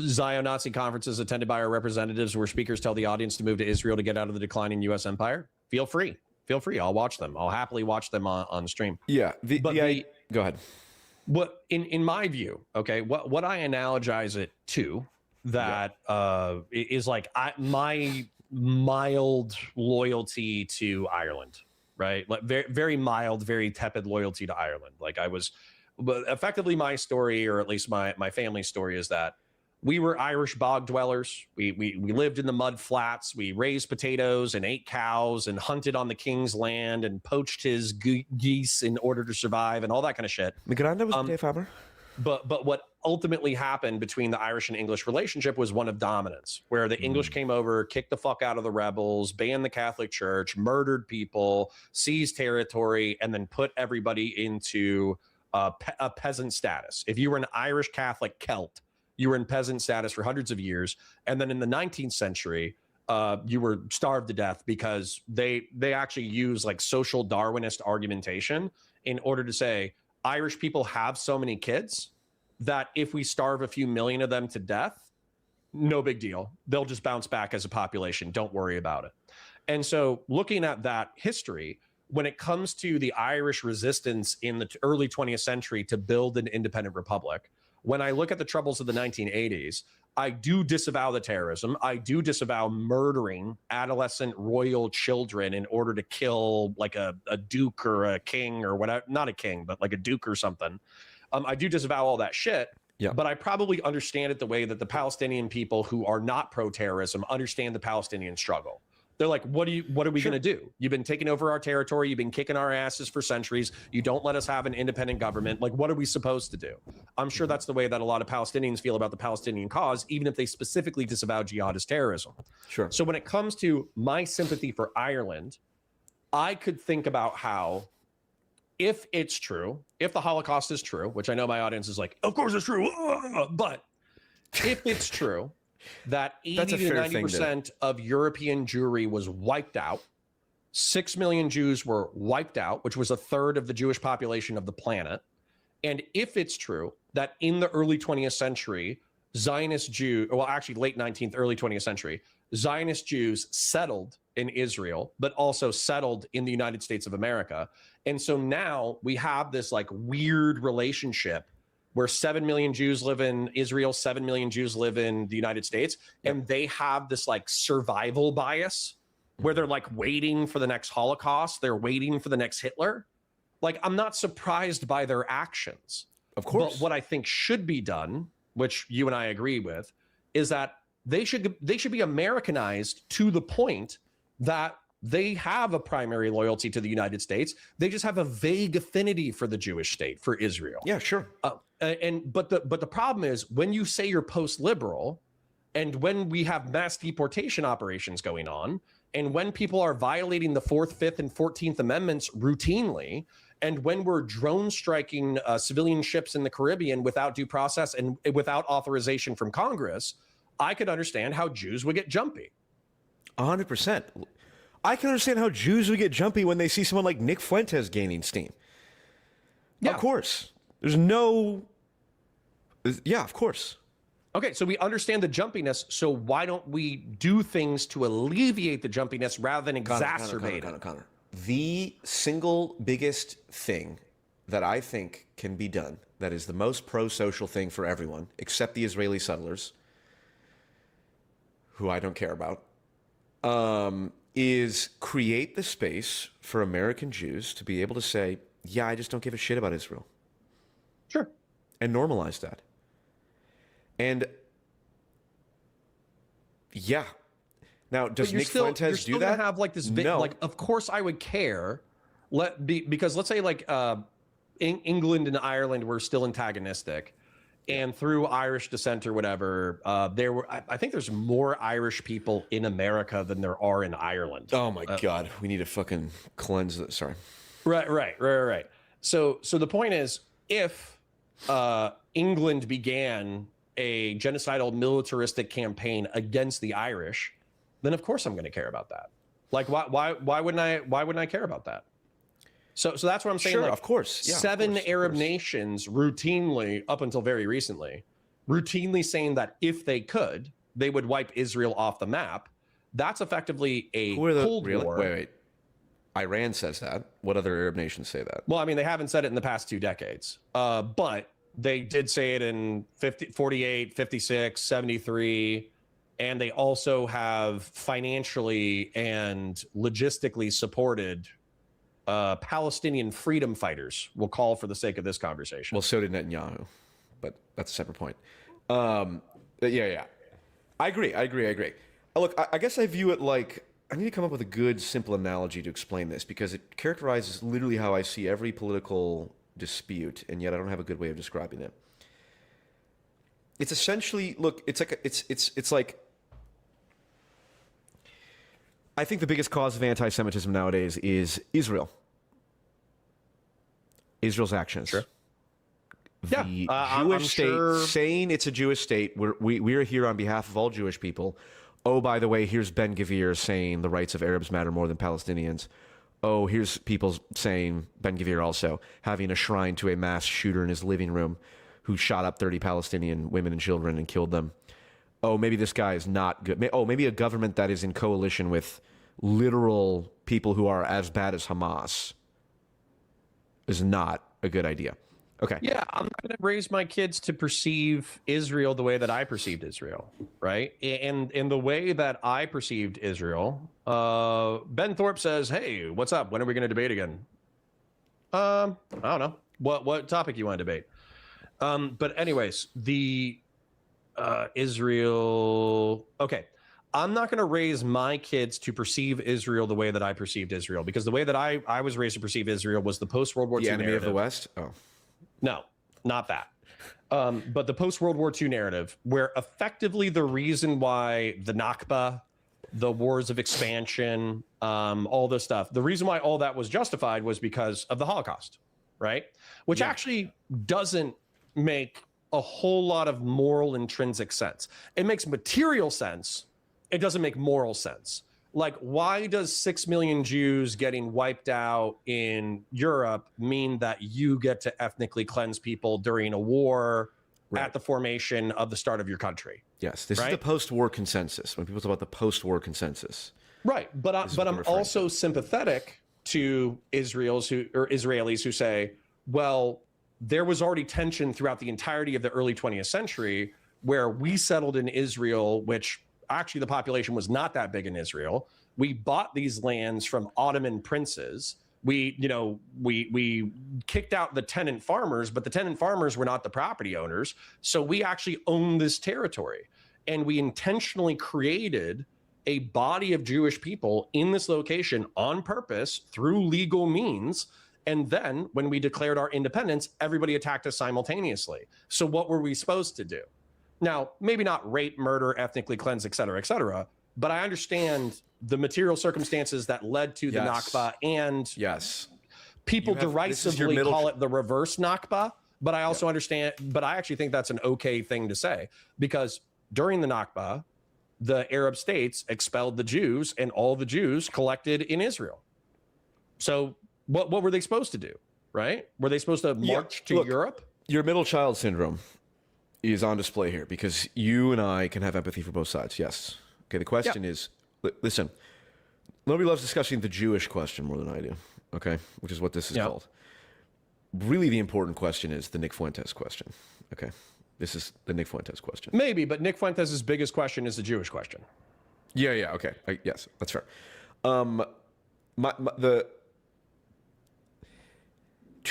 Zion-Nazi conferences attended by our representatives where speakers tell the audience to move to Israel to get out of the declining U.S. empire. Feel free. I'll watch them. I'll happily watch them on stream. Yeah. Go ahead. What in my view, okay, what I analogize it to that is like my mild loyalty to Ireland, right? Like very, very mild, very tepid loyalty to Ireland. Like but effectively my story, or at least my family's story, is that we were Irish bog dwellers. We lived in the mud flats. We raised potatoes and ate cows and hunted on the king's land and poached his geese in order to survive and all that kind of shit. My granda was a farmer. But what ultimately happened between the Irish and English relationship was one of dominance, where the English came over, kicked the fuck out of the rebels, banned the Catholic Church, murdered people, seized territory, and then put everybody into a peasant status. If you were an Irish Catholic Celt, you were in peasant status for hundreds of years. And then in the 19th century, you were starved to death because they actually use like social Darwinist argumentation in order to say Irish people have so many kids that if we starve a few million of them to death, no big deal. They'll just bounce back as a population. Don't worry about it. And so looking at that history, when it comes to the Irish resistance in the early 20th century to build an independent republic, when I look at the troubles of the 1980s, I do disavow the terrorism. I do disavow murdering adolescent royal children in order to kill like a duke or a king or whatever, not a king, but like a duke or something. I do disavow all that shit. Yeah. But I probably understand it the way that the Palestinian people who are not pro-terrorism understand the Palestinian struggle. They're like, what are we going to do? You've been taking over our territory. You've been kicking our asses for centuries. You don't let us have an independent government. Like, what are we supposed to do? I'm sure that's the way that a lot of Palestinians feel about the Palestinian cause, even if they specifically disavow jihadist terrorism. Sure. So when it comes to my sympathy for Ireland, I could think about how, if it's true, if the Holocaust is true, which I know my audience is like, of course it's true, but if it's true, that 80 to 90% of European Jewry was wiped out. 6 million Jews were wiped out, which was a third of the Jewish population of the planet. And if it's true that in the early 20th century, Zionist Jews, well, actually late 19th, early 20th century, Zionist Jews settled in Israel, but also settled in the United States of America. And so now we have this like weird relationship where 7 million Jews live in Israel, 7 million Jews live in the United States, and they have this like survival bias where they're like waiting for the next Holocaust, they're waiting for the next Hitler. Like, I'm not surprised by their actions. Of course. But what I think should be done, which you and I agree with, is that they should be Americanized to the point that they have a primary loyalty to the United States. They just have a vague affinity for the Jewish state, for Israel. Yeah, sure. But the problem is, when you say you're post-liberal, And when we have mass deportation operations going on, and when people are violating the 4th, 5th, and 14th Amendments routinely, and when we're drone striking civilian ships in the Caribbean without due process and without authorization from Congress, I could understand how Jews would get jumpy. 100%. I can understand how Jews would get jumpy when they see someone like Nick Fuentes gaining steam. Yeah. Of course. There's no... Yeah, of course. Okay, so we understand the jumpiness, so why don't we do things to alleviate the jumpiness rather than exacerbate it? Connor. The single biggest thing that I think can be done that is the most pro-social thing for everyone, except the Israeli settlers, who I don't care about, is create the space for American Jews to be able to say, yeah, I just don't give a shit about Israel. Sure. And normalize that. And yeah. Now, does Nick Fuentes do that? Have like this big, no. Like, of course I would care. Because let's say like England and Ireland were still antagonistic, and through Irish descent or whatever, I think there's more Irish people in America than there are in Ireland. Oh my God, we need to fucking cleanse that. Sorry. Right. So the point is, if England began a genocidal militaristic campaign against the Irish, then of course I'm going to care about that. Like, why wouldn't I care about that? So that's what I'm saying. Sure, like, of course. Yeah, seven Arab nations routinely, up until very recently, routinely saying that if they could, they would wipe Israel off the map. That's effectively a Cold War. Wait. Iran says that. What other Arab nations say that? Well, I mean, they haven't said it in the past 2 decades. But they did say it in 48, 56, 73. And they also have financially and logistically supported Palestinian freedom fighters, we'll call for the sake of this conversation. Well, so did Netanyahu, but that's a separate point. Yeah. I agree. Look, I guess I view it like, I need to come up with a good, simple analogy to explain this, because it characterizes literally how I see every political dispute, and yet I don't have a good way of describing it. It's essentially, look, it's like, I think the biggest cause of anti-Semitism nowadays is Israel. Israel's actions. Sure. The Jewish state saying it's a Jewish state. We're here on behalf of all Jewish people. Oh, by the way, here's Ben Gvir saying the rights of Arabs matter more than Palestinians. Oh, here's people saying, Ben Gvir also, having a shrine to a mass shooter in his living room who shot up 30 Palestinian women and children and killed them. Oh, maybe this guy is not good. Oh, maybe a government that is in coalition with literal people who are as bad as Hamas is not a good idea. Okay. Yeah, I'm not going to raise my kids to perceive Israel the way that I perceived Israel, right? And in the way that I perceived Israel, Ben Thorpe says, "Hey, what's up? When are we going to debate again?" I don't know. What topic you want to debate? But anyways, the Israel. Okay. I'm not going to raise my kids to perceive Israel the way that I perceived Israel, because the way that I was raised to perceive Israel was the post-World War II enemy narrative. of the West? Oh. No, not that. But the post-World War II narrative, where effectively the reason why the Nakba, the wars of expansion, all this stuff, the reason why all that was justified was because of the Holocaust, right? Which actually doesn't make a whole lot of moral intrinsic sense. It makes material sense. It doesn't make moral sense. Like, why does 6 million Jews getting wiped out in Europe mean that you get to ethnically cleanse people during a war at the formation of the start of your country? Yes, this is the post-war consensus. When people talk about the post-war consensus. Right, but I'm also sympathetic to Israelis who say, well, there was already tension throughout the entirety of the early 20th century where we settled in Israel, which actually the population was not that big in Israel. We bought these lands from Ottoman princes. We kicked out the tenant farmers, but the tenant farmers were not the property owners. So we actually owned this territory, and we intentionally created a body of Jewish people in this location on purpose through legal means. And then when we declared our independence, everybody attacked us simultaneously. So what were we supposed to do? Now, maybe not rape, murder, ethnically cleanse, et cetera, but I understand the material circumstances that led to the Nakba, and people derisively call it the reverse Nakba, but I also understand, but I actually think that's an okay thing to say, because during the Nakba, the Arab states expelled the Jews and all the Jews collected in Israel. So what were they supposed to do, right? Were they supposed to march to Europe? Your middle child syndrome is on display here, because you and I can have empathy for both sides. Yes. Okay. The question is, listen, nobody loves discussing the Jewish question more than I do. Okay. Which is what this is called. Really, the important question is the Nick Fuentes question. Okay. This is the Nick Fuentes question. Maybe, but Nick Fuentes' biggest question is the Jewish question. Yeah. Okay. Yes, that's fair. To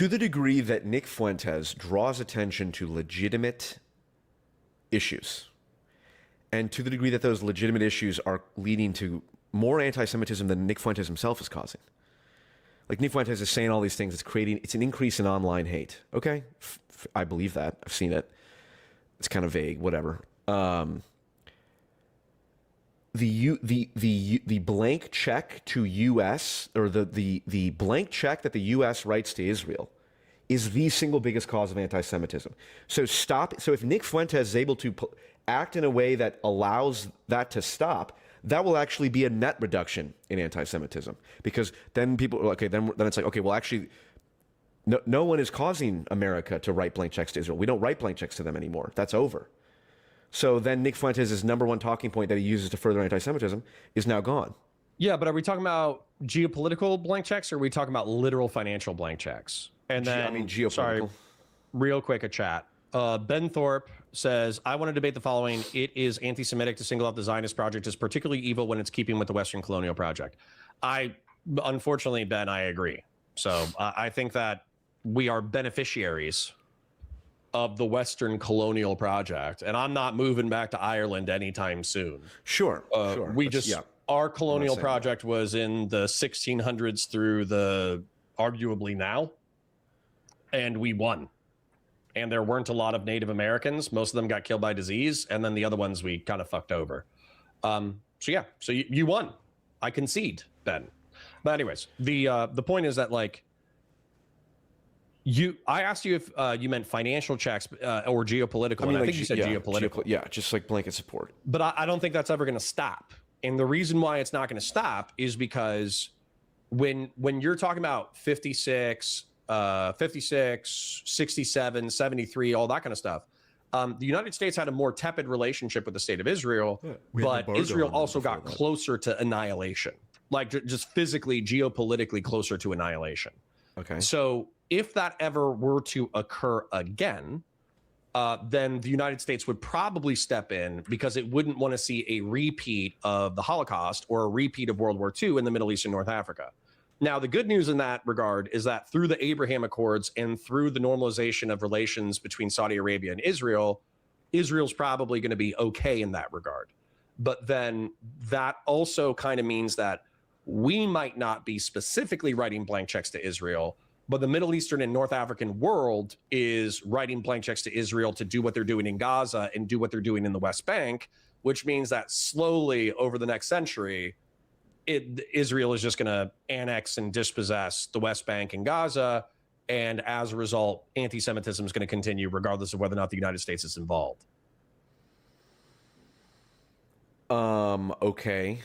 the degree that Nick Fuentes draws attention to legitimate issues, and to the degree that those legitimate issues are leading to more anti-Semitism than Nick Fuentes himself is causing. Like, Nick Fuentes is saying all these things. It's an increase in online hate. Okay, I believe that. I've seen it. It's kind of vague, whatever. The blank check to U.S. or the blank check that the U.S. writes to Israel is the single biggest cause of anti-Semitism. So if Nick Fuentes is able to act in a way that allows that to stop, that will actually be a net reduction in anti-Semitism, because then people, then it's like, okay, well, actually, no one is causing America to write blank checks to Israel. We don't write blank checks to them anymore. That's over. So then Nick Fuentes' number one talking point that he uses to further anti-Semitism is now gone. Yeah, but are we talking about geopolitical blank checks, or are we talking about literal financial blank checks? And then, geopolitical. Sorry, real quick, a chat. Ben Thorpe says, I want to debate the following. It is anti-Semitic to single out the Zionist project as particularly evil when it's keeping with the Western colonial project. Unfortunately, Ben, I agree. So I think that we are beneficiaries of the Western colonial project, and I'm not moving back to Ireland anytime soon. Sure. Our colonial project was in the 1600s through the arguably now, and we won. And there weren't a lot of Native Americans. Most of them got killed by disease, and then the other ones we kind of fucked over. So you won. I concede, Ben. But anyways, the point is that, like, I asked you if you meant financial checks or geopolitical. I think you said geopolitical. Just like blanket support. But I don't think that's ever going to stop. And the reason why it's not going to stop is because when you're talking about 56, 67, 73, all that kind of stuff, the United States had a more tepid relationship with the state of Israel, but Israel also got closer to annihilation, like just physically, geopolitically closer to annihilation. Okay. So if that ever were to occur again, then the United States would probably step in, because it wouldn't want to see a repeat of the Holocaust or a repeat of World War II in the Middle East and North Africa. Now, the good news in that regard is that through the Abraham Accords and through the normalization of relations between Saudi Arabia and Israel, Israel's probably going to be okay in that regard. But then that also kind of means that we might not be specifically writing blank checks to Israel, but the Middle Eastern and North African world is writing blank checks to Israel to do what they're doing in Gaza and do what they're doing in the West Bank, which means that slowly over the next century, Israel is just going to annex and dispossess the West Bank and Gaza. And as a result, anti-Semitism is going to continue regardless of whether or not the United States is involved. Okay.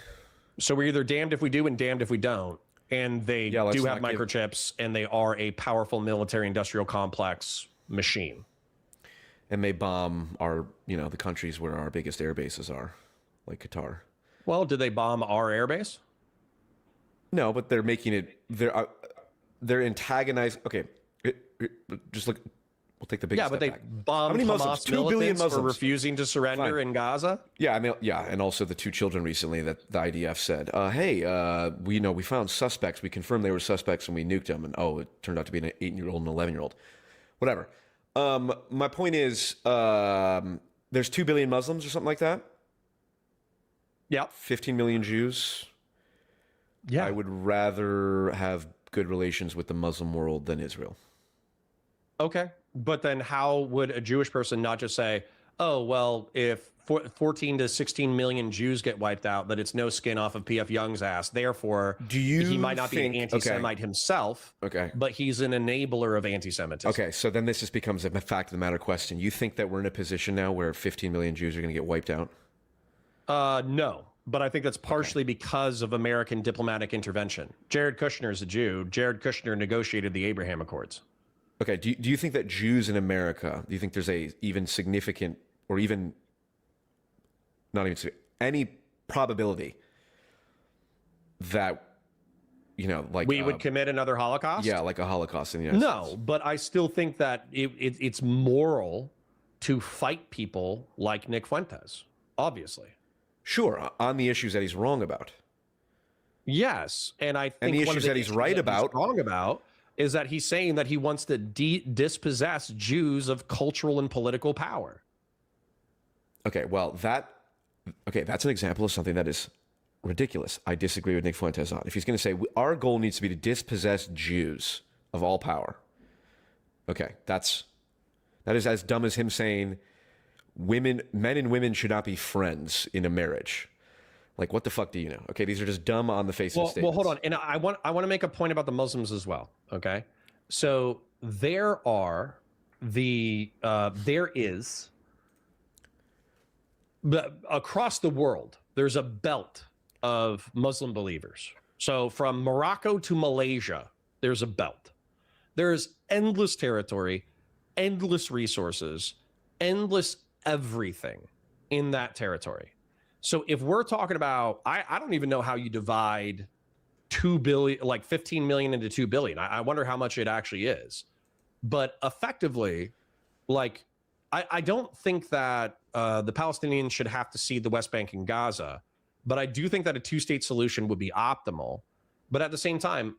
So we're either damned if we do and damned if we don't. And they do have microchips, and they are a powerful military industrial complex machine. And they bomb the countries where our biggest air bases are, like Qatar. Well, did they bomb our airbase? No, but they're making it. They're antagonized. Okay, just look. We'll take the biggest. Yeah, but they back. bombed Hamas 2 billion Muslims for refusing to surrender in Gaza. Yeah, and also the 2 children recently that the IDF said, "Hey, we found suspects. We confirmed they were suspects, and we nuked them." And it turned out to be an 8-year-old and 11-year-old. Whatever. My point is, there's 2 billion Muslims or something like that. Yeah. 15 million Jews. Yeah. I would rather have good relations with the Muslim world than Israel. Okay. But then how would a Jewish person not just say, oh, well, if 14 to 16 million Jews get wiped out, that it's no skin off of P.F. Young's ass. Therefore, Do you he might not be an think- anti-Semite himself, Okay. but he's an enabler of anti-Semitism. Okay, so then this just becomes a fact of the matter question. You think that we're in a position now where 15 million Jews are going to get wiped out? No, but I think that's partially because of American diplomatic intervention. Jared Kushner is a Jew. Jared Kushner negotiated the Abraham Accords. Okay, do you think that Jews in America, do you think there's a even significant or even not even any probability that, you know, like we would commit another Holocaust? Yeah, like a Holocaust in the United States. No, but I still think that it's moral to fight people like Nick Fuentes, obviously. Sure, on the issues that he's wrong about. Yes, and I think And the one of issues that he's right about, wrong about, is that he's saying that he wants to dispossess Jews of cultural and political power. Okay, well, that's an example of something that is ridiculous. I disagree with Nick Fuentes on. If he's going to say our goal needs to be to dispossess Jews of all power, okay, that is as dumb as him saying men and women should not be friends in a marriage. Like, what the fuck do you know? Okay, these are just dumb on the face of statements. Well, hold on, and I want to make a point about the Muslims as well. Okay, so there is. But across the world, there's a belt of Muslim believers. So from Morocco to Malaysia, there's a belt. There's endless territory, endless resources, endless everything in that territory. So if we're talking about, I don't even know how you divide 2 billion, like 15 million into 2 billion. I wonder how much it actually is. But effectively, like, I don't think that the Palestinians should have to cede the West Bank and Gaza, but I do think that a two-state solution would be optimal. But at the same time,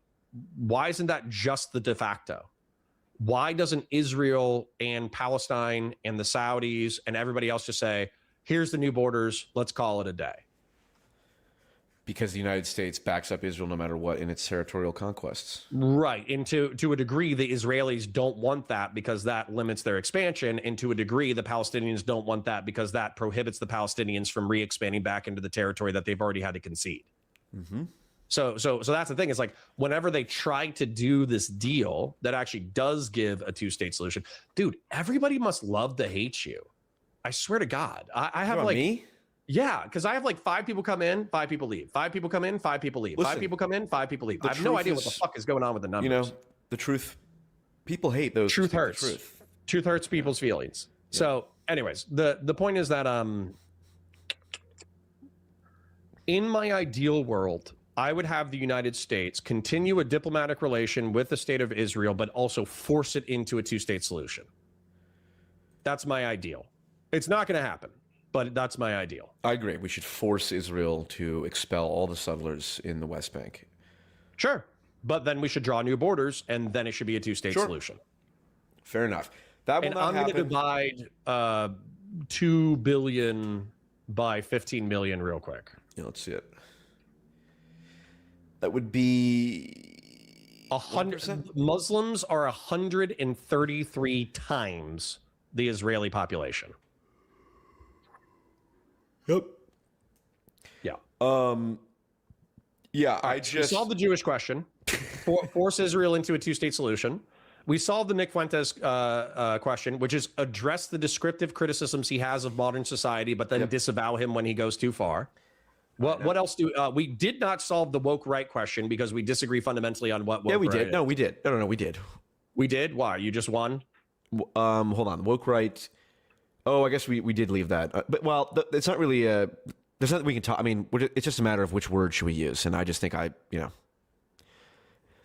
why isn't that just the de facto? Why doesn't Israel and Palestine and the Saudis and everybody else just say, here's the new borders, let's call it a day? Because the United States backs up Israel no matter what in its territorial conquests. Right. And to a degree, the Israelis don't want that because that limits their expansion. And to a degree, the Palestinians don't want that because that prohibits the Palestinians from re-expanding back into the territory that they've already had to concede. Mm-hmm. So that's the thing. It's like whenever they try to do this deal that actually does give a two-state solution, dude, everybody must love to hate you. I swear to God. I have like... me? Yeah, because I have like 5 people come in, 5 people leave. 5 people come in, 5 people leave. Listen, 5 people come in, 5 people leave. I have no idea what the fuck is going on with the numbers. You know, the truth, people hate those. Truth hurts. Truth hurts people's feelings. Yeah. So anyways, the point is that in my ideal world, I would have the United States continue a diplomatic relation with the state of Israel, but also force it into a two-state solution. That's my ideal. It's not going to happen. But that's my ideal. I agree. We should force Israel to expel all the settlers in the West Bank. Sure. But then we should draw new borders, and then it should be a two-state solution. Fair enough. That will not happen. I'm going to divide 2 billion by 15 million real quick. Yeah, let's see it. That would be 100. Muslims are 133 times the Israeli population. Yep. Yeah. Yeah, we solved the Jewish question. Force Israel into a two-state solution. We solved the Nick Fuentes question, which is address the descriptive criticisms he has of modern society, but then disavow him when he goes too far. What else do we did not solve the woke right question because we disagree fundamentally on what woke we right did. is. No, we did. No, we did. We did? Why? You just won? Hold on. Woke right. Oh, I guess we did leave that. But, well, it's not really there's nothing we can talk. I mean, it's just a matter of which word should we use. And I just think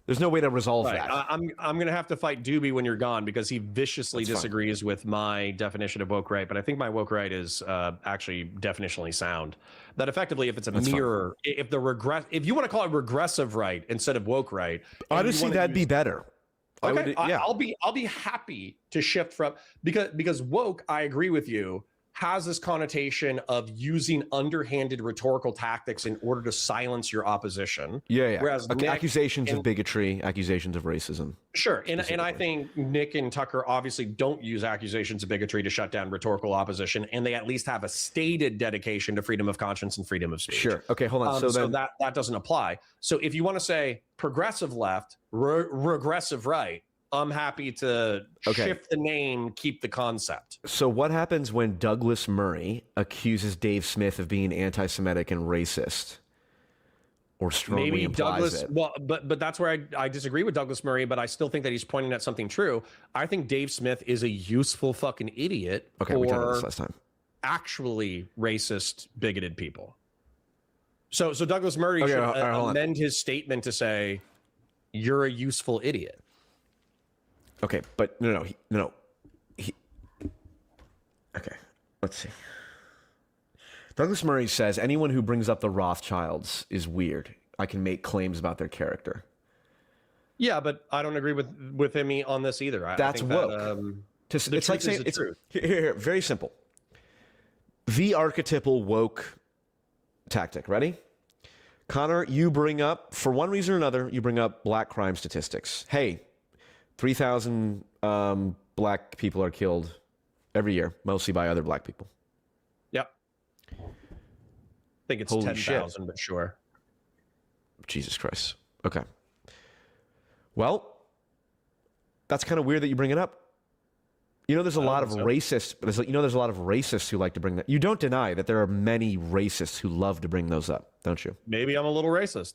there's no way to resolve that. I'm going to have to fight Doobie when you're gone because he viciously disagrees with my definition of woke right. But I think my woke right is actually definitionally sound. That effectively, if it's a mirror, if you want to call it regressive right instead of woke right. Honestly, that'd be better. Okay, I'll be happy to shift from because woke, I agree with you, has this connotation of using underhanded rhetorical tactics in order to silence your opposition. Yeah. Whereas Okay, Nick accusations of bigotry, accusations of racism. Sure. And I think Nick and Tucker obviously don't use accusations of bigotry to shut down rhetorical opposition, and they at least have a stated dedication to freedom of conscience and freedom of speech. Sure. Okay, hold on. So that doesn't apply. So if you want to say progressive left, regressive right, I'm happy to shift the name, keep the concept. So what happens when Douglas Murray accuses Dave Smith of being anti-Semitic and racist? Or strongly Maybe implies Douglas, it? well, but that's where I disagree with Douglas Murray, but I still think that he's pointing at something true. I think Dave Smith is a useful fucking idiot Okay, we talked about this for last time. actually racist, bigoted people. So Douglas Murray should amend his statement to say, you're a useful idiot. Okay, but no. Okay, let's see. Douglas Murray says anyone who brings up the Rothschilds is weird. I can make claims about their character. Yeah, but I don't agree with him on this either. That's I think woke. That, It's like saying it's here. Very simple. The archetypal woke tactic. Ready? Connor, you bring up, for one reason or another, you bring up black crime statistics. Hey, 3,000 black people are killed every year, mostly by other black people. Yep. I think it's 10,000, but sure. Jesus Christ. Okay. Well, that's kind of weird that you bring it up. You know, there's a lot of racists. There's a lot of racists who like to bring that. You don't deny that there are many racists who love to bring those up, don't you? Maybe I'm a little racist.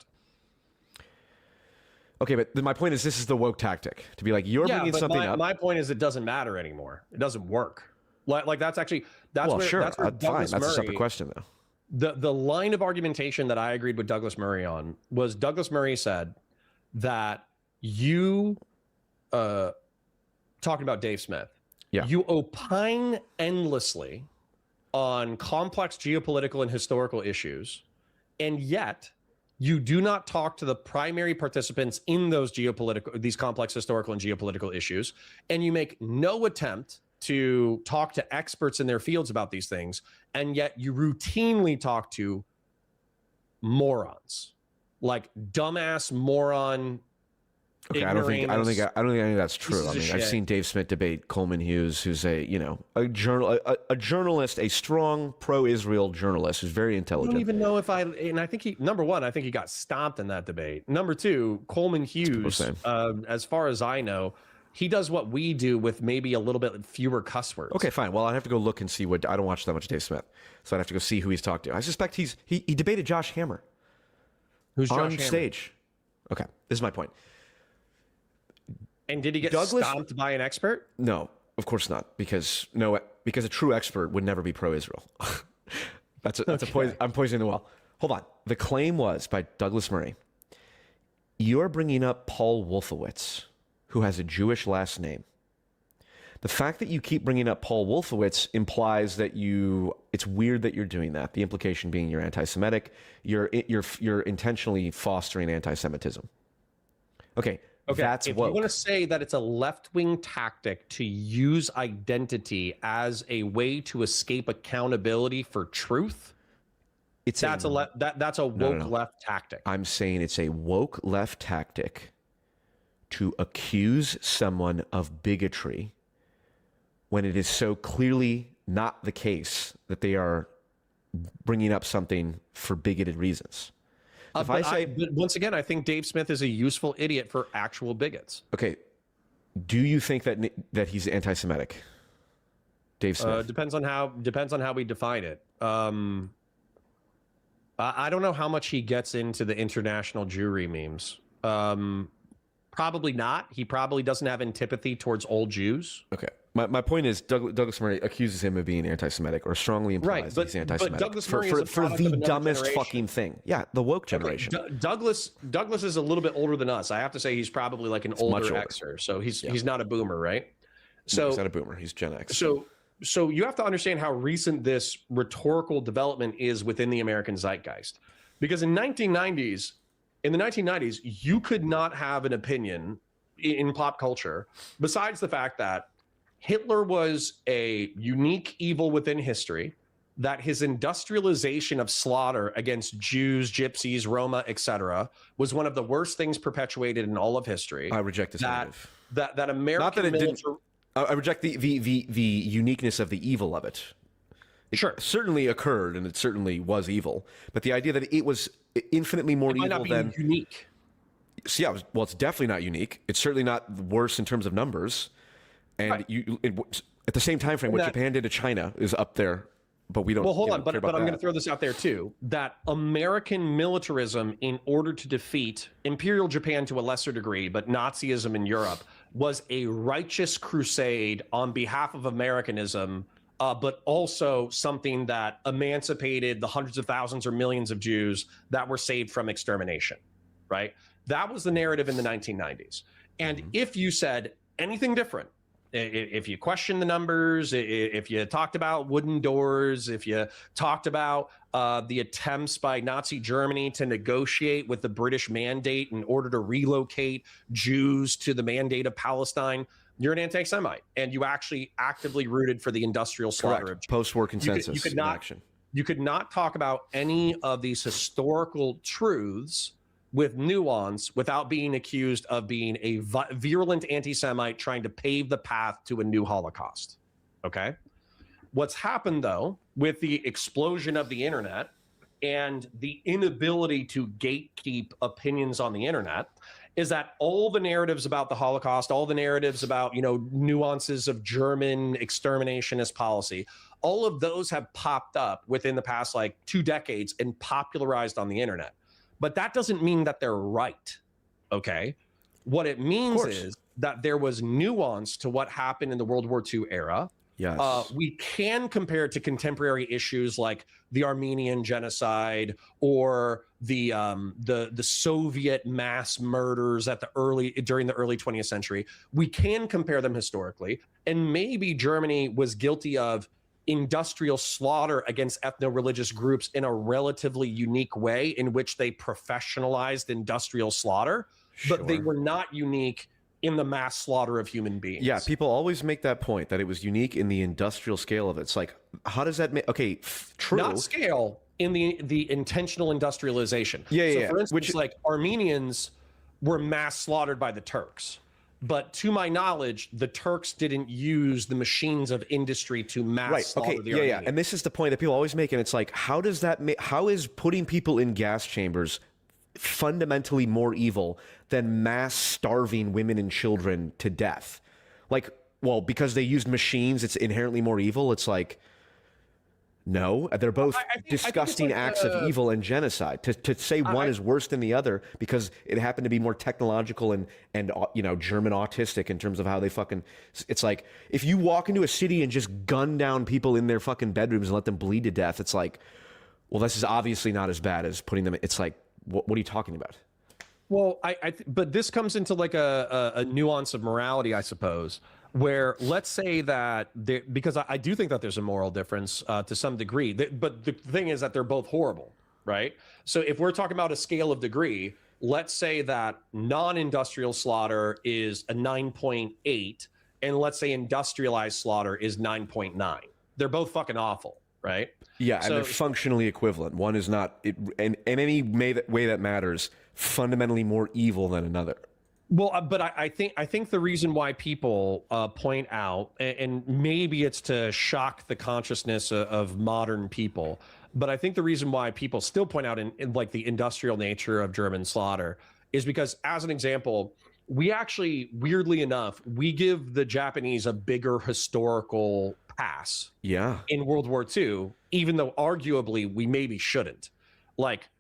Okay, but my point is, this is the woke tactic to be like, you're bringing something up. My point is, it doesn't matter anymore. It doesn't work. Like that's actually well, where sure, that's where fine. Douglas That's Murray, a separate question, though. The line of argumentation that I agreed with Douglas Murray on was Douglas Murray said that you talking about Dave Smith. Yeah. You opine endlessly on complex geopolitical and historical issues, and yet you do not talk to the primary participants in these complex historical and geopolitical issues, and you make no attempt to talk to experts in their fields about these things, and yet you routinely talk to morons, like dumbass moron. Okay, I don't think any of that's true. I mean, I've seen Dave Smith debate Coleman Hughes, who's a journalist, a strong pro-Israel journalist who's very intelligent. I don't even know I think number one, I think he got stomped in that debate. Number two, Coleman Hughes, as far as I know, he does what we do with maybe a little bit fewer cuss words. Okay, fine. Well, I'd have to go look and see I don't watch that much Dave Smith, so I'd have to go see who he's talked to. I suspect he debated Josh Hammer. Who's Josh on Hammer? stage. Okay, this is my point. And did he get stomped by an expert? No, of course not, because a true expert would never be pro-Israel. that's a poison. I'm poisoning the well. Hold on. The claim was by Douglas Murray. You're bringing up Paul Wolfowitz, who has a Jewish last name. The fact that you keep bringing up Paul Wolfowitz implies that it's weird that you're doing that. The implication being you're anti-Semitic. You're intentionally fostering anti-Semitism. Okay. That's if woke. you want to say that it's a left-wing tactic to use identity as a way to escape accountability for truth, that's a woke left tactic. I'm saying it's a woke left tactic to accuse someone of bigotry when it is so clearly not the case that they are bringing up something for bigoted reasons. But once again, I think Dave Smith is a useful idiot for actual bigots. Okay. Do you think that he's anti-Semitic? Dave Smith? Depends on how we define it. I don't know how much he gets into the international Jewry memes. Probably not. He probably doesn't have antipathy towards old Jews. Okay. My point is Douglas Murray accuses him of being anti-Semitic or strongly implies that he's anti-Semitic. But Douglas Murray for is a product of the another dumbest generation. fucking thing. Yeah, the woke generation. Okay. Douglas is a little bit older than us. I have to say he's probably like an older Xer. So he's not a boomer, right? So he's not a boomer. He's Gen X. So you have to understand how recent this rhetorical development is within the American zeitgeist. Because in the 1990s, you could not have an opinion in pop culture besides the fact that Hitler was a unique evil within history, that his industrialization of slaughter against Jews, Gypsies, Roma, etc., was one of the worst things perpetuated in all of history. I reject this narrative. That American Not that it military... didn't. I reject the uniqueness of the evil of it. It Sure. certainly occurred, and it certainly was evil. But the idea that it was infinitely more might evil not be than unique. So yeah, well, it's definitely not unique. It's certainly not worse in terms of numbers. And Right. At the same time frame, what That- Japan did to China is up there, but we don't. Well, hold you know, on, but care about I'm going that. to throw this out there too. That American militarism, in order to defeat Imperial Japan to a lesser degree, but Nazism in Europe, was a righteous crusade on behalf of Americanism, but also something that emancipated the hundreds of thousands or millions of Jews that were saved from extermination. Right? That was the narrative in the 1990s. And if you said anything different, if you question the numbers, if you talked about wooden doors, if you talked about the attempts by Nazi Germany to negotiate with the British mandate in order to relocate Jews to the mandate of Palestine, you're an anti-Semite, and you actually actively rooted for the industrial slaughter of Jews. Post-war consensus You could in not, action. you could not talk about any of these historical truths with nuance without being accused of being a virulent anti-Semite trying to pave the path to a new Holocaust. Okay? What's happened, though, with the explosion of the internet and the inability to gatekeep opinions on the internet is that all the narratives about the Holocaust, all the narratives about, nuances of German exterminationist policy, all of those have popped up within the past 2 decades and popularized on the internet. But that doesn't mean that they're right, okay? What it means is that there was nuance to what happened in the World War II era. Yes. We can compare it to contemporary issues like the Armenian genocide or the Soviet mass murders during the early 20th century. We can compare them historically, and maybe Germany was guilty of industrial slaughter against ethno-religious groups in a relatively unique way in which they professionalized industrial slaughter, but they were not unique in the mass slaughter of human beings. Yeah, people always make that point that it was unique in the industrial scale of it. It's like, how does that make? Okay, true. Not scale, in the intentional industrialization. Yeah. For instance, Armenians were mass slaughtered by the Turks. But to my knowledge, the Turks didn't use the machines of industry to mass slaughter the Armenians. And this is the point that people always make, and it's like, how does that how is putting people in gas chambers fundamentally more evil than mass starving women and children to death? Because they used machines, it's inherently more evil. It's like, no, they're both disgusting acts of evil and genocide. To say one is worse than the other because it happened to be more technological and German autistic in terms of how they fucking. It's like if you walk into a city and just gun down people in their fucking bedrooms and let them bleed to death. It's like, well, this is obviously not as bad as putting them. It's like, what are you talking about? Well, but this comes into a nuance of morality, I suppose, where let's say that because I do think that there's a moral difference to some degree, but the thing is that they're both horrible, right? So if we're talking about a scale of degree, let's say that non-industrial slaughter is a 9.8, and let's say industrialized slaughter is 9.9. They're both fucking awful, right? Yeah, and they're functionally equivalent. One is not, in any way that matters, fundamentally more evil than another. Well, but I think the reason why people point out, and maybe it's to shock the consciousness of modern people, but I think the reason why people still point out in the industrial nature of German slaughter is because, as an example, we actually, weirdly enough, we give the Japanese a bigger historical pass. Yeah. In World War II, even though arguably we maybe shouldn't.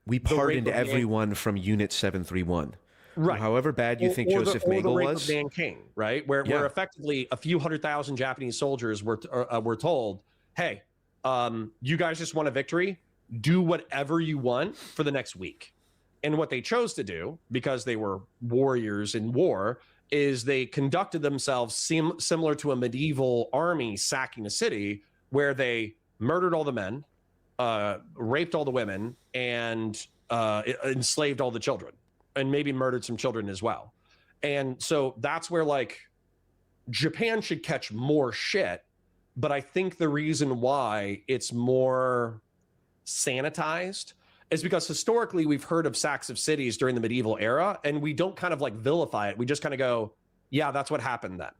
We pardoned everyone from Unit 731. Right. However bad you think Joseph Mengele was. Or the Nanking, right? Where effectively a few 100,000 Japanese soldiers were told, hey, you guys just want a victory? Do whatever you want for the next week. And what they chose to do, because they were warriors in war, is they conducted themselves similar to a medieval army sacking a city, where they murdered all the men, raped all the women, and enslaved all the children. And maybe murdered some children as well. And so that's where Japan should catch more shit, but I think the reason why it's more sanitized is because historically we've heard of sacks of cities during the medieval era, and we don't kind of like vilify it. We just kind of go, yeah, that's what happened then.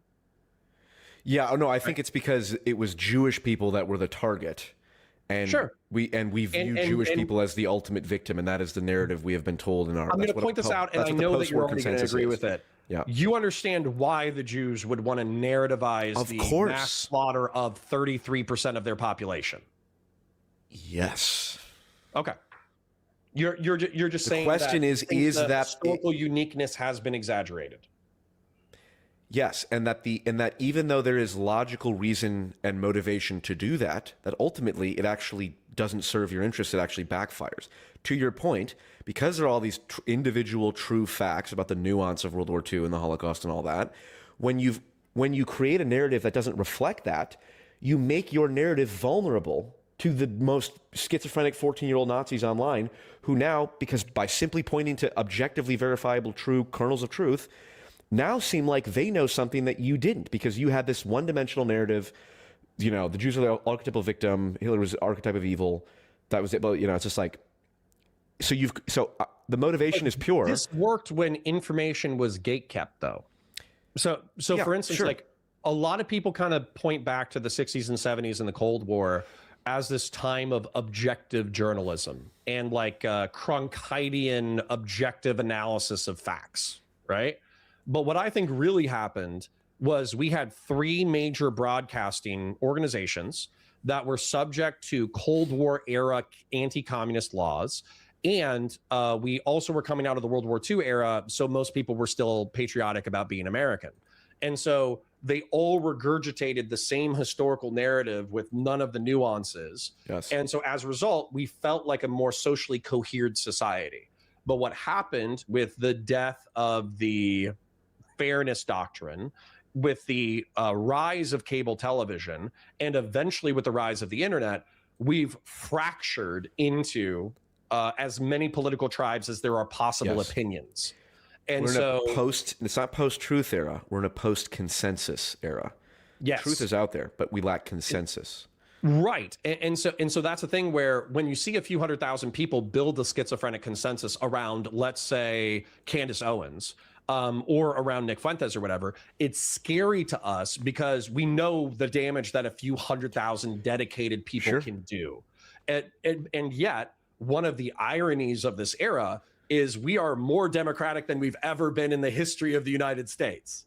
Yeah, no, I think it's because it was Jewish people that were the target. And sure. we view Jewish people as the ultimate victim, and that is the narrative we have been told in our. I'm going to point this out, and I know that you're already going to agree with it. Yeah. You understand why the Jews would want to narrativize the mass slaughter of 33% of their population. Yes. Okay. You're just saying the question is that historical uniqueness has been exaggerated. Yes, and that even though there is logical reason and motivation to do that, that ultimately it actually doesn't serve your interests, it actually backfires. To your point, because there are all these individual true facts about the nuance of World War II and the Holocaust and all that, when you create a narrative that doesn't reflect that, you make your narrative vulnerable to the most schizophrenic 14-year-old Nazis online who now, because by simply pointing to objectively verifiable true kernels of truth, now seem like they know something that you didn't, because you had this one-dimensional narrative. You know, the Jews are the archetypal victim. Hitler was the archetype of evil. That was it. But you know, it's just like, so the motivation is pure. This worked when information was gatekept, though. So yeah, for instance, like a lot of people kind of point back to the 60s and 70s and the Cold War as this time of objective journalism and like Cronkitean objective analysis of facts, right? But what I think really happened was we had three major broadcasting organizations that were subject to Cold War era anti-communist laws. And we also were coming out of the World War II era, so most people were still patriotic about being American. And so they all regurgitated the same historical narrative with none of the nuances. Yes. And so as a result, we felt like a more socially cohered society. But what happened with the death of the fairness doctrine, with the rise of cable television, and eventually with the rise of the internet, we've fractured into as many political tribes as there are possible opinions. And it's not post-truth era. We're in a post-consensus era. Yes. Truth is out there, but we lack consensus. Right. And so that's the thing where when you see a few 100,000 people build the schizophrenic consensus around, let's say, Candace Owens, or around Nick Fuentes or whatever, it's scary to us because we know the damage that a few 100,000 dedicated people can do. And yet, one of the ironies of this era is we are more democratic than we've ever been in the history of the United States.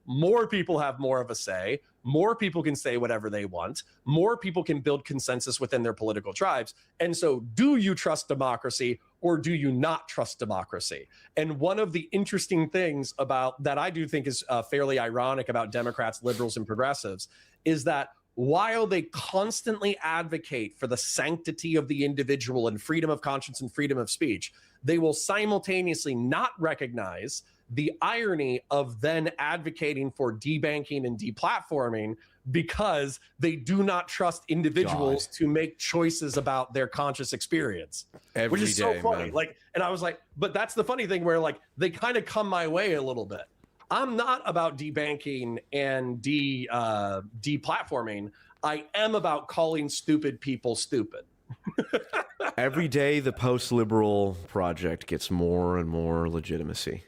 More people have more of a say. More people can say whatever they want. More people can build consensus within their political tribes. And so do you trust democracy or do you not trust democracy? And one of the interesting things about that I do think is fairly ironic about Democrats, liberals, and progressives is that while they constantly advocate for the sanctity of the individual and freedom of conscience and freedom of speech, they will simultaneously not recognize the irony of then advocating for debanking and deplatforming because they do not trust individuals to make choices about their conscious experience. Which is so funny. Man. Like, and I was like, but that's the funny thing where like they kind of come my way a little bit. I'm not about debanking and deplatforming. I am about calling stupid people stupid. Every day, the post-liberal project gets more and more legitimacy.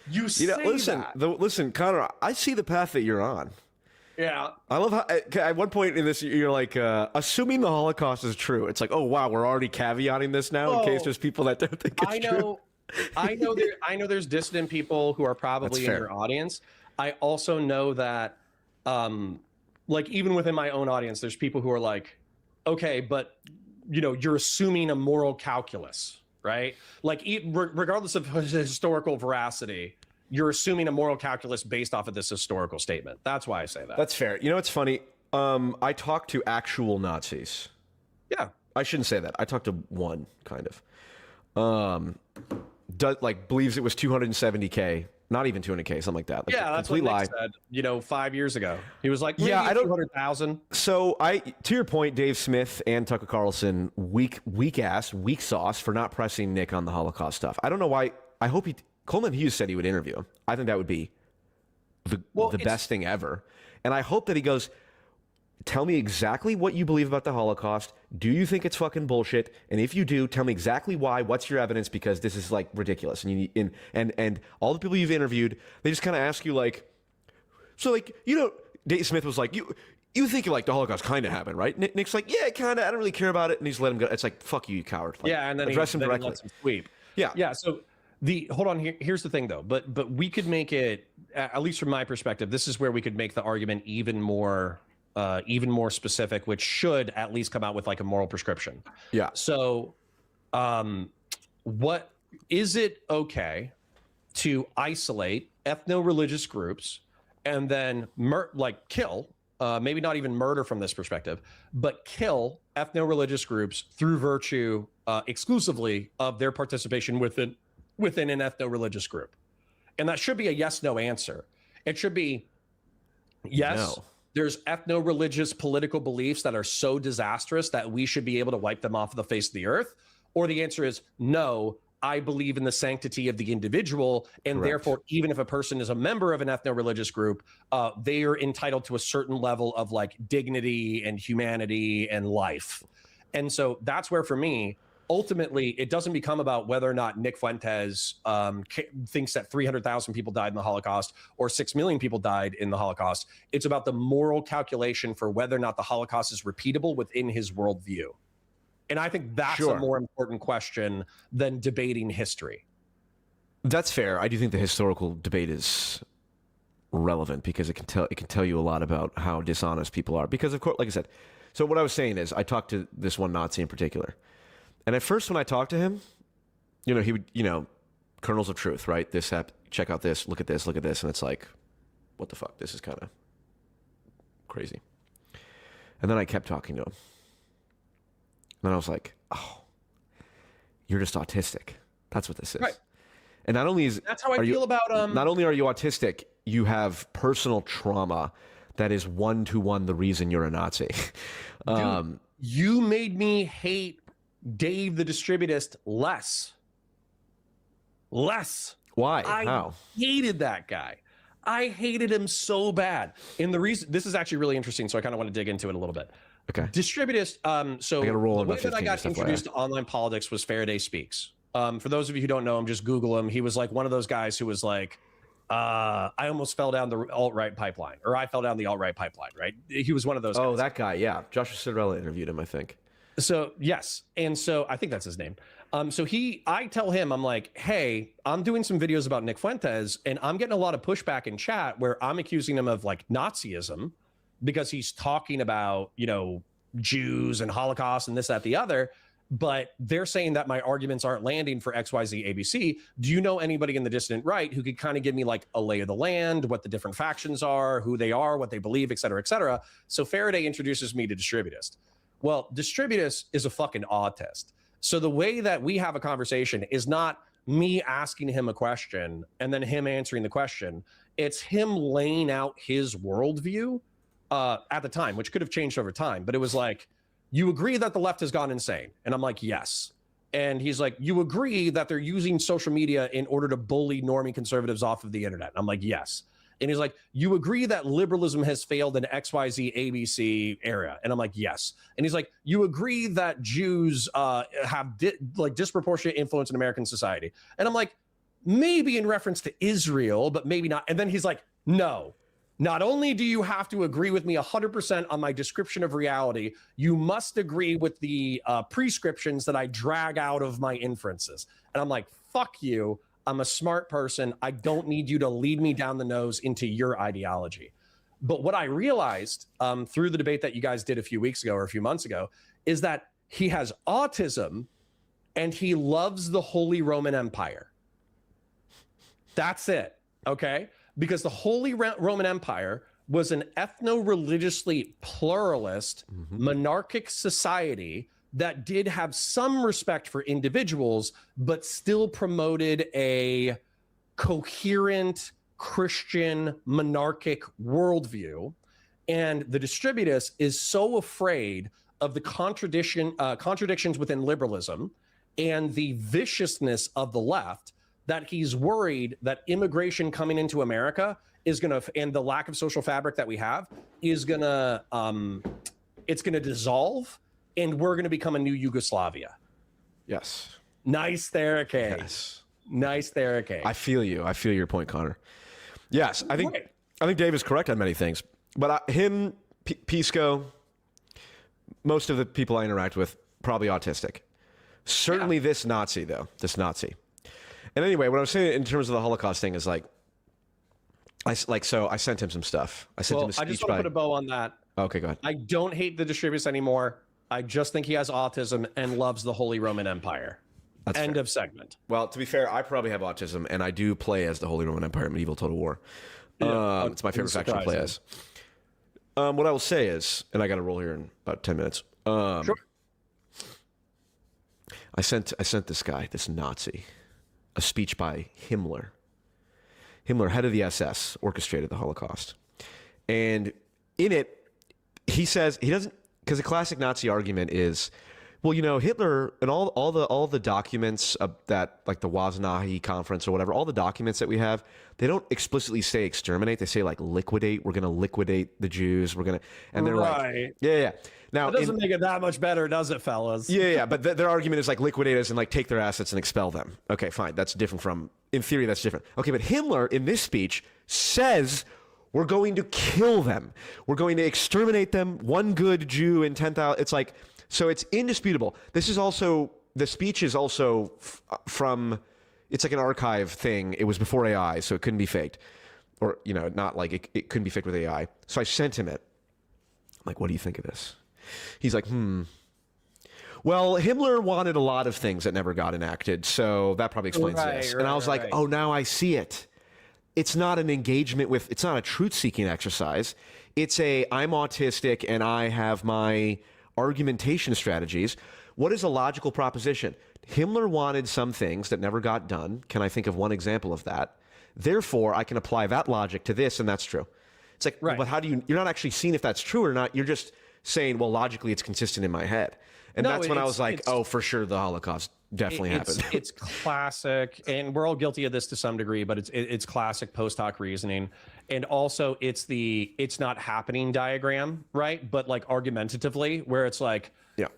Listen, Connor, I see the path that you're on. Yeah. I love how at one point in this, you're like, assuming the Holocaust is true. It's like, oh, wow, we're already caveating this now in case there's people that don't think it's true. I know there's dissident people who are probably in your audience. I also know that, like, even within my own audience, there's people who are like, okay, but, you know, you're assuming a moral calculus, right? Like, regardless of historical veracity, you're assuming a moral calculus based off of this historical statement. That's why I say that. That's fair. You know, it's funny. I talked to actual Nazis. Yeah. I shouldn't say that. I talked to one, kind of. Believes it was 270K, not even 200K, something like that. Like, yeah, that's what Nick said, you know, 5 years ago. He was like, yeah, I don't 200,000. So to your point, Dave Smith and Tucker Carlson, weak sauce for not pressing Nick on the Holocaust stuff. I don't know why. Coleman Hughes said he would interview him. I think that would be the best thing ever. And I hope that he goes, tell me exactly what you believe about the Holocaust. Do you think it's fucking bullshit? And if you do, tell me exactly why. What's your evidence? Because this is like ridiculous. And and all the people you've interviewed, they just kind of ask you like, so like, you know, Dave Smith was like, you think like the Holocaust kind of happened, right? Nick's like, yeah, kind of. I don't really care about it. And he's let him go. It's like, fuck you coward. Like, yeah, and then address him then directly. He lets him sweep. Yeah. So hold on here. Here's the thing, though. But we could make it, at least from my perspective, this is where we could make the argument even more specific, which should at least come out with like a moral prescription. Yeah. So, what is it okay to isolate ethno-religious groups and then kill? Maybe not even murder from this perspective, but kill ethno-religious groups through virtue exclusively of their participation within an ethno-religious group. And that should be a yes/no answer. It should be yes, No. There's ethno-religious political beliefs that are so disastrous that we should be able to wipe them off of the face of the earth. Or the answer is no, I believe in the sanctity of the individual, and Correct. therefore, even if a person is a member of an ethno-religious group, they are entitled to a certain level of like dignity and humanity and life. And so that's where, for me, ultimately, it doesn't become about whether or not Nick Fuentes thinks that 300,000 people died in the Holocaust or 6 million people died in the Holocaust. It's about the moral calculation for whether or not the Holocaust is repeatable within his worldview. And I think that's a more important question than debating history. That's fair. I do think the historical debate is relevant because it can tell you a lot about how dishonest people are. Because of course, like I said, so what I was saying is I talked to this one Nazi in particular. And at first when I talked to him, you know, he would, you know, kernels of truth, right? This app, check out this, look at this, and it's like, what the fuck? This is kind of crazy. And then I kept talking to him. And I was like, oh, you're just autistic. That's what this is. Right. And not only that's how I feel about not only are you autistic, you have personal trauma that is one-to-one the reason you're a Nazi. Dude, you made me hate Dave the Distributist less. Why? I How? hated that guy. I hated him so bad. And the reason, this is actually really interesting, so I kind of want to dig into it a little bit. Okay. Distributist, so I gotta roll the way that I 15, got introduced to online politics was Faraday Speaks. For those of you who don't know him, just Google him. He was like one of those guys who was like, I almost fell down the alt-right pipeline, or I fell down the alt-right pipeline, right? He was one of those guys. Oh, that guy, yeah. Joshua Citarella interviewed him, I think. So, yes. And so I think that's his name. I tell him, I'm like, hey, I'm doing some videos about Nick Fuentes, and I'm getting a lot of pushback in chat where I'm accusing him of like Nazism because he's talking about, you know, Jews and Holocaust and this, that, the other. But they're saying that my arguments aren't landing for XYZ ABC. Do you know anybody in the dissident right who could kind of give me like a lay of the land, what the different factions are, who they are, what they believe, et cetera, et cetera? So Faraday introduces me to Distributist. Well, Distributist is a fucking autist. So the way that we have a conversation is not me asking him a question and then him answering the question. It's him laying out his worldview at the time, which could have changed over time. But it was like, you agree that the left has gone insane? And I'm like, yes. And he's like, you agree that they're using social media in order to bully normie conservatives off of the internet? And I'm like, yes. And he's like, you agree that liberalism has failed in XYZ ABC area? And I'm like, yes. And he's like, you agree that Jews have disproportionate influence in American society? And I'm like, maybe in reference to Israel, but maybe not. And then he's like, no. Not only do you have to agree with me 100% on my description of reality, you must agree with the prescriptions that I drag out of my inferences. And I'm like, fuck you. I'm a smart person. I don't need you to lead me down the nose into your ideology. But what I realized through the debate that you guys did a few weeks ago or a few months ago is that he has autism and he loves the Holy Roman Empire. That's it. Okay? Because the Holy Roman Empire was an ethno-religiously pluralist, monarchic society that did have some respect for individuals, but still promoted a coherent Christian monarchic worldview. And the Distributist is so afraid of the contradictions within liberalism and the viciousness of the left that he's worried that immigration coming into America is going to, and the lack of social fabric that we have is going to, it's going to dissolve, and we're going to become a new Yugoslavia. Yes. Nice there, Kay. Yes. Nice there, Kay. I feel you. I feel your point, Connor. Yes, I think Dave is correct on many things, but him, Pisco, most of the people I interact with, probably autistic. Certainly this Nazi, though. This Nazi. And anyway, what I was saying in terms of the Holocaust thing is like, I sent him some stuff. I sent him a speech. I just want to put a bow on that. Okay, go ahead. I don't hate the Distributus anymore. I just think he has autism and loves the Holy Roman Empire. That's End fair. of segment. Well, to be fair, I probably have autism, and I do play as the Holy Roman Empire in Medieval Total War. It's my favorite faction to play as. What I will say is, and I got to roll here in about 10 minutes. Sure. I sent this guy, this Nazi, a speech by Himmler. Himmler, head of the SS, orchestrated the Holocaust. And in it, he says, he doesn't, because the classic Nazi argument is, well, you know, Hitler and all the documents that, like the Wassenaar conference or whatever, all the documents that we have, they don't explicitly say exterminate. They say like liquidate. We're going to liquidate the Jews. We're going to, and they're like, yeah. Now, it doesn't make it that much better, does it, fellas? Yeah. But their argument is like liquidate us and like take their assets and expel them. Okay, fine. That's different from, in theory, that's different. Okay, but Himmler in this speech says we're going to kill them. We're going to exterminate them. One good Jew in 10,000. It's like, so it's indisputable. This is also, the speech is also from, it's like an archive thing. It was before AI, so it couldn't be faked. Or, you know, not like it couldn't be faked with AI. So I sent him it. I'm like, what do you think of this? He's like, well, Himmler wanted a lot of things that never got enacted, so that probably explains this. And I was like, oh, now I see it. It's not an engagement with, it's not a truth-seeking exercise. It's a, I'm autistic and I have my argumentation strategies. What is a logical proposition? Himmler wanted some things that never got done. Can I think of one example of that? Therefore, I can apply that logic to this, and that's true. It's like, well, but how do you, you're not actually seeing if that's true or not. You're just saying, well, logically, it's consistent in my head. And that's when I was like, oh, for sure, the Holocaust definitely happened. It's classic, and we're all guilty of this to some degree, but it's classic post hoc reasoning. And also it's the it's not happening diagram, right? But like argumentatively, where it's like,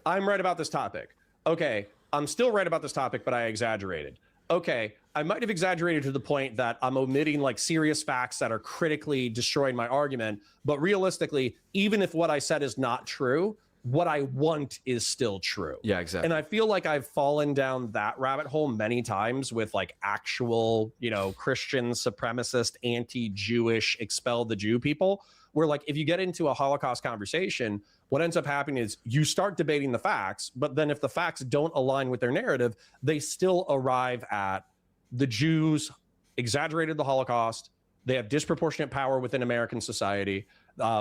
I'm right about this topic. Okay, I'm still right about this topic, but I exaggerated. Okay, I might have exaggerated to the point that I'm omitting like serious facts that are critically destroying my argument. But realistically, even if what I said is not true, what I want is still true. Yeah, exactly. And I feel like I've fallen down that rabbit hole many times with like actual, you know, Christian supremacist, anti-Jewish, expel the Jew people, where like if you get into a Holocaust conversation, what ends up happening is you start debating the facts, but then if the facts don't align with their narrative, they still arrive at the Jews exaggerated the Holocaust. They have disproportionate power within American society.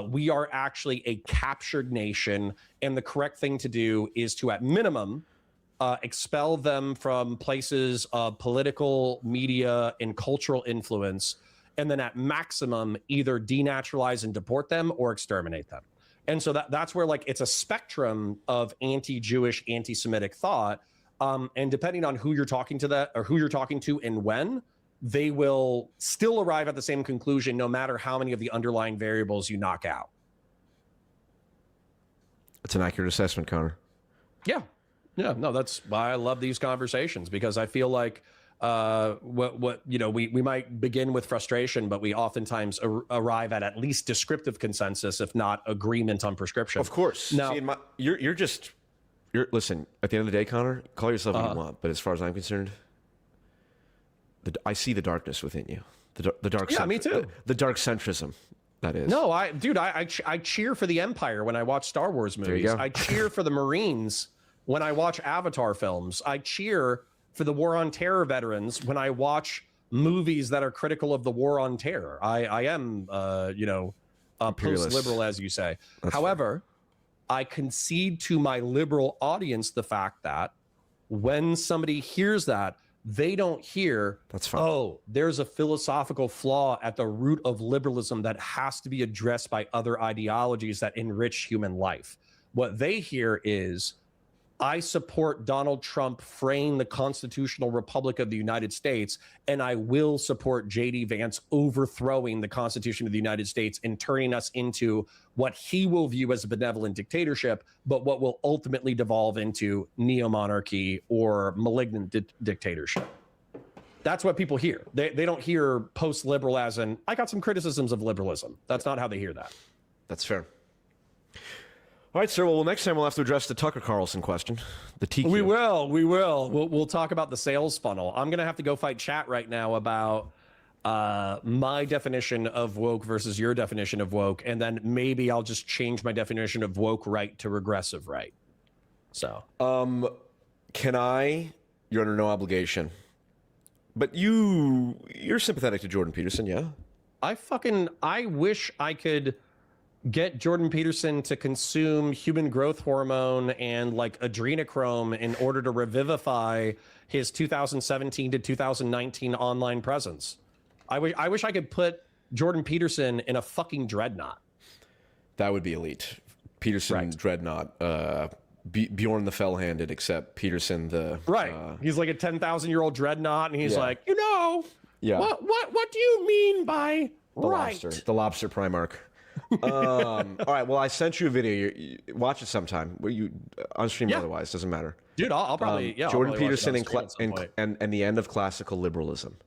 We are actually a captured nation, and the correct thing to do is to, at minimum, expel them from places of political, media, and cultural influence, and then at maximum, either denaturalize and deport them or exterminate them. And so that's where like it's a spectrum of anti-Jewish, anti-Semitic thought, and depending on who you're talking to who you're talking to and when, they will still arrive at the same conclusion no matter how many of the underlying variables you knock out. That's an accurate assessment, Connor. Yeah. No, that's why I love these conversations, because I feel like what you know, we might begin with frustration, but we oftentimes arrive at least descriptive consensus, if not agreement on prescription. Of course. Now, see, you're listen, at the end of the day, Connor, call yourself what you want, but as far as I'm concerned, I see the darkness within you. The dark. Yeah, me too. The dark centrism. That is. No, I cheer for the Empire when I watch Star Wars movies. There you go. I cheer for the Marines when I watch Avatar films. I cheer for the War on Terror veterans when I watch movies that are critical of the War on Terror. I am, post-liberal, as you say. However, I concede to my liberal audience the fact that when somebody hears that, they don't hear, that's fine. Oh, there's a philosophical flaw at the root of liberalism that has to be addressed by other ideologies that enrich human life. What they hear is, I support Donald Trump freeing the constitutional republic of the United States, and I will support J.D. Vance overthrowing the Constitution of the United States and turning us into what he will view as a benevolent dictatorship, but what will ultimately devolve into neo-monarchy or malignant dictatorship. That's what people hear. They don't hear post-liberal as in, I got some criticisms of liberalism. That's not how they hear that. That's fair. All right, sir. Well, next time we'll have to address the Tucker Carlson question. The TQ. We will. We'll talk about the sales funnel. I'm going to have to go fight chat right now about my definition of woke versus your definition of woke. And then maybe I'll just change my definition of woke right to regressive right. So. Can I? You're under no obligation. But you're sympathetic to Jordan Peterson, yeah? I wish I could get Jordan Peterson to consume human growth hormone and like adrenochrome in order to revivify his 2017 to 2019 online presence. I wish I could put Jordan Peterson in a fucking dreadnought. That would be elite. Peterson right. Dreadnought. Bjorn the Fell-Handed, except Peterson the He's like a 10,000-year-old dreadnought, and he's like, yeah. What do you mean by the right? lobster? The lobster Primarch. All right. Well, I sent you a video. Watch it sometime. Where you on stream otherwise doesn't matter. Dude, I'll probably Jordan Peterson and the end of classical liberalism.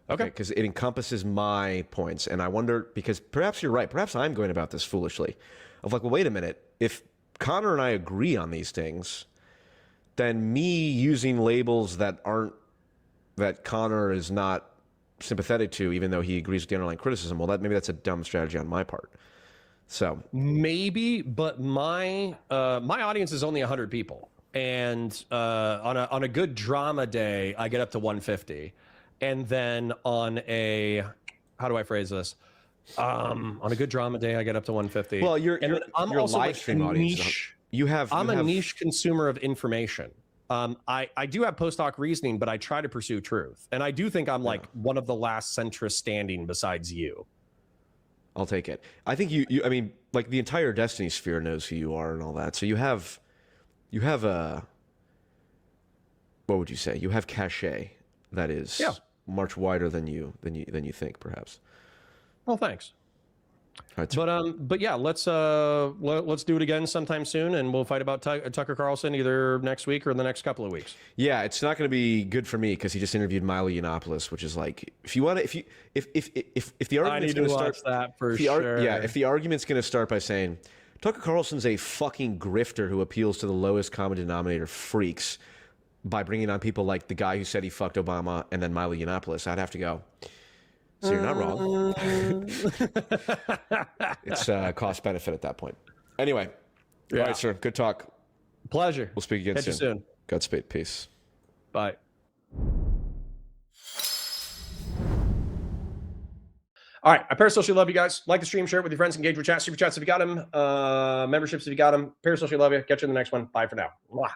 Okay, because it encompasses my points, and I wonder because perhaps you're right. Perhaps I'm going about this foolishly. Of like, well, wait a minute. If Connor and I agree on these things, then me using labels that Connor is not sympathetic to, even though he agrees with the underlying criticism, well, maybe that's a dumb strategy on my part. So maybe, but my audience is only 100 people, and on a good drama day, I get up to 150, and then on a how do I phrase this? On a good drama day, I get up to 150. Well, I'm your also live like stream audience. I'm a niche consumer of information. I do have post hoc reasoning, but I try to pursue truth. And I do think I'm like one of the last centrists standing besides you. I'll take it. I think I mean, like the entire Destiny sphere knows who you are and all that. So you have a, what would you say? You have cachet that is much wider than you think, perhaps. Well, thanks. Right. But yeah, let's do it again sometime soon, and we'll fight about Tucker Carlson either next week or in the next couple of weeks. Yeah, it's not going to be good for me because he just interviewed Milo Yiannopoulos, which is like, if the argument's going to start that for sure. Yeah, if the argument's going to start by saying Tucker Carlson's a fucking grifter who appeals to the lowest common denominator freaks by bringing on people like the guy who said he fucked Obama and then Milo Yiannopoulos, I'd have to go, so you're not wrong. It's cost benefit at that point. Anyway, all right, sir. Good talk. Pleasure. We'll speak again Catch you soon. Godspeed. Peace. Bye. All right. I parasocially love you guys. Like the stream, share it with your friends, engage with chat, super chats if you got them, memberships if you got them. Parasocially love you. Catch you in the next one. Bye for now. Mwah.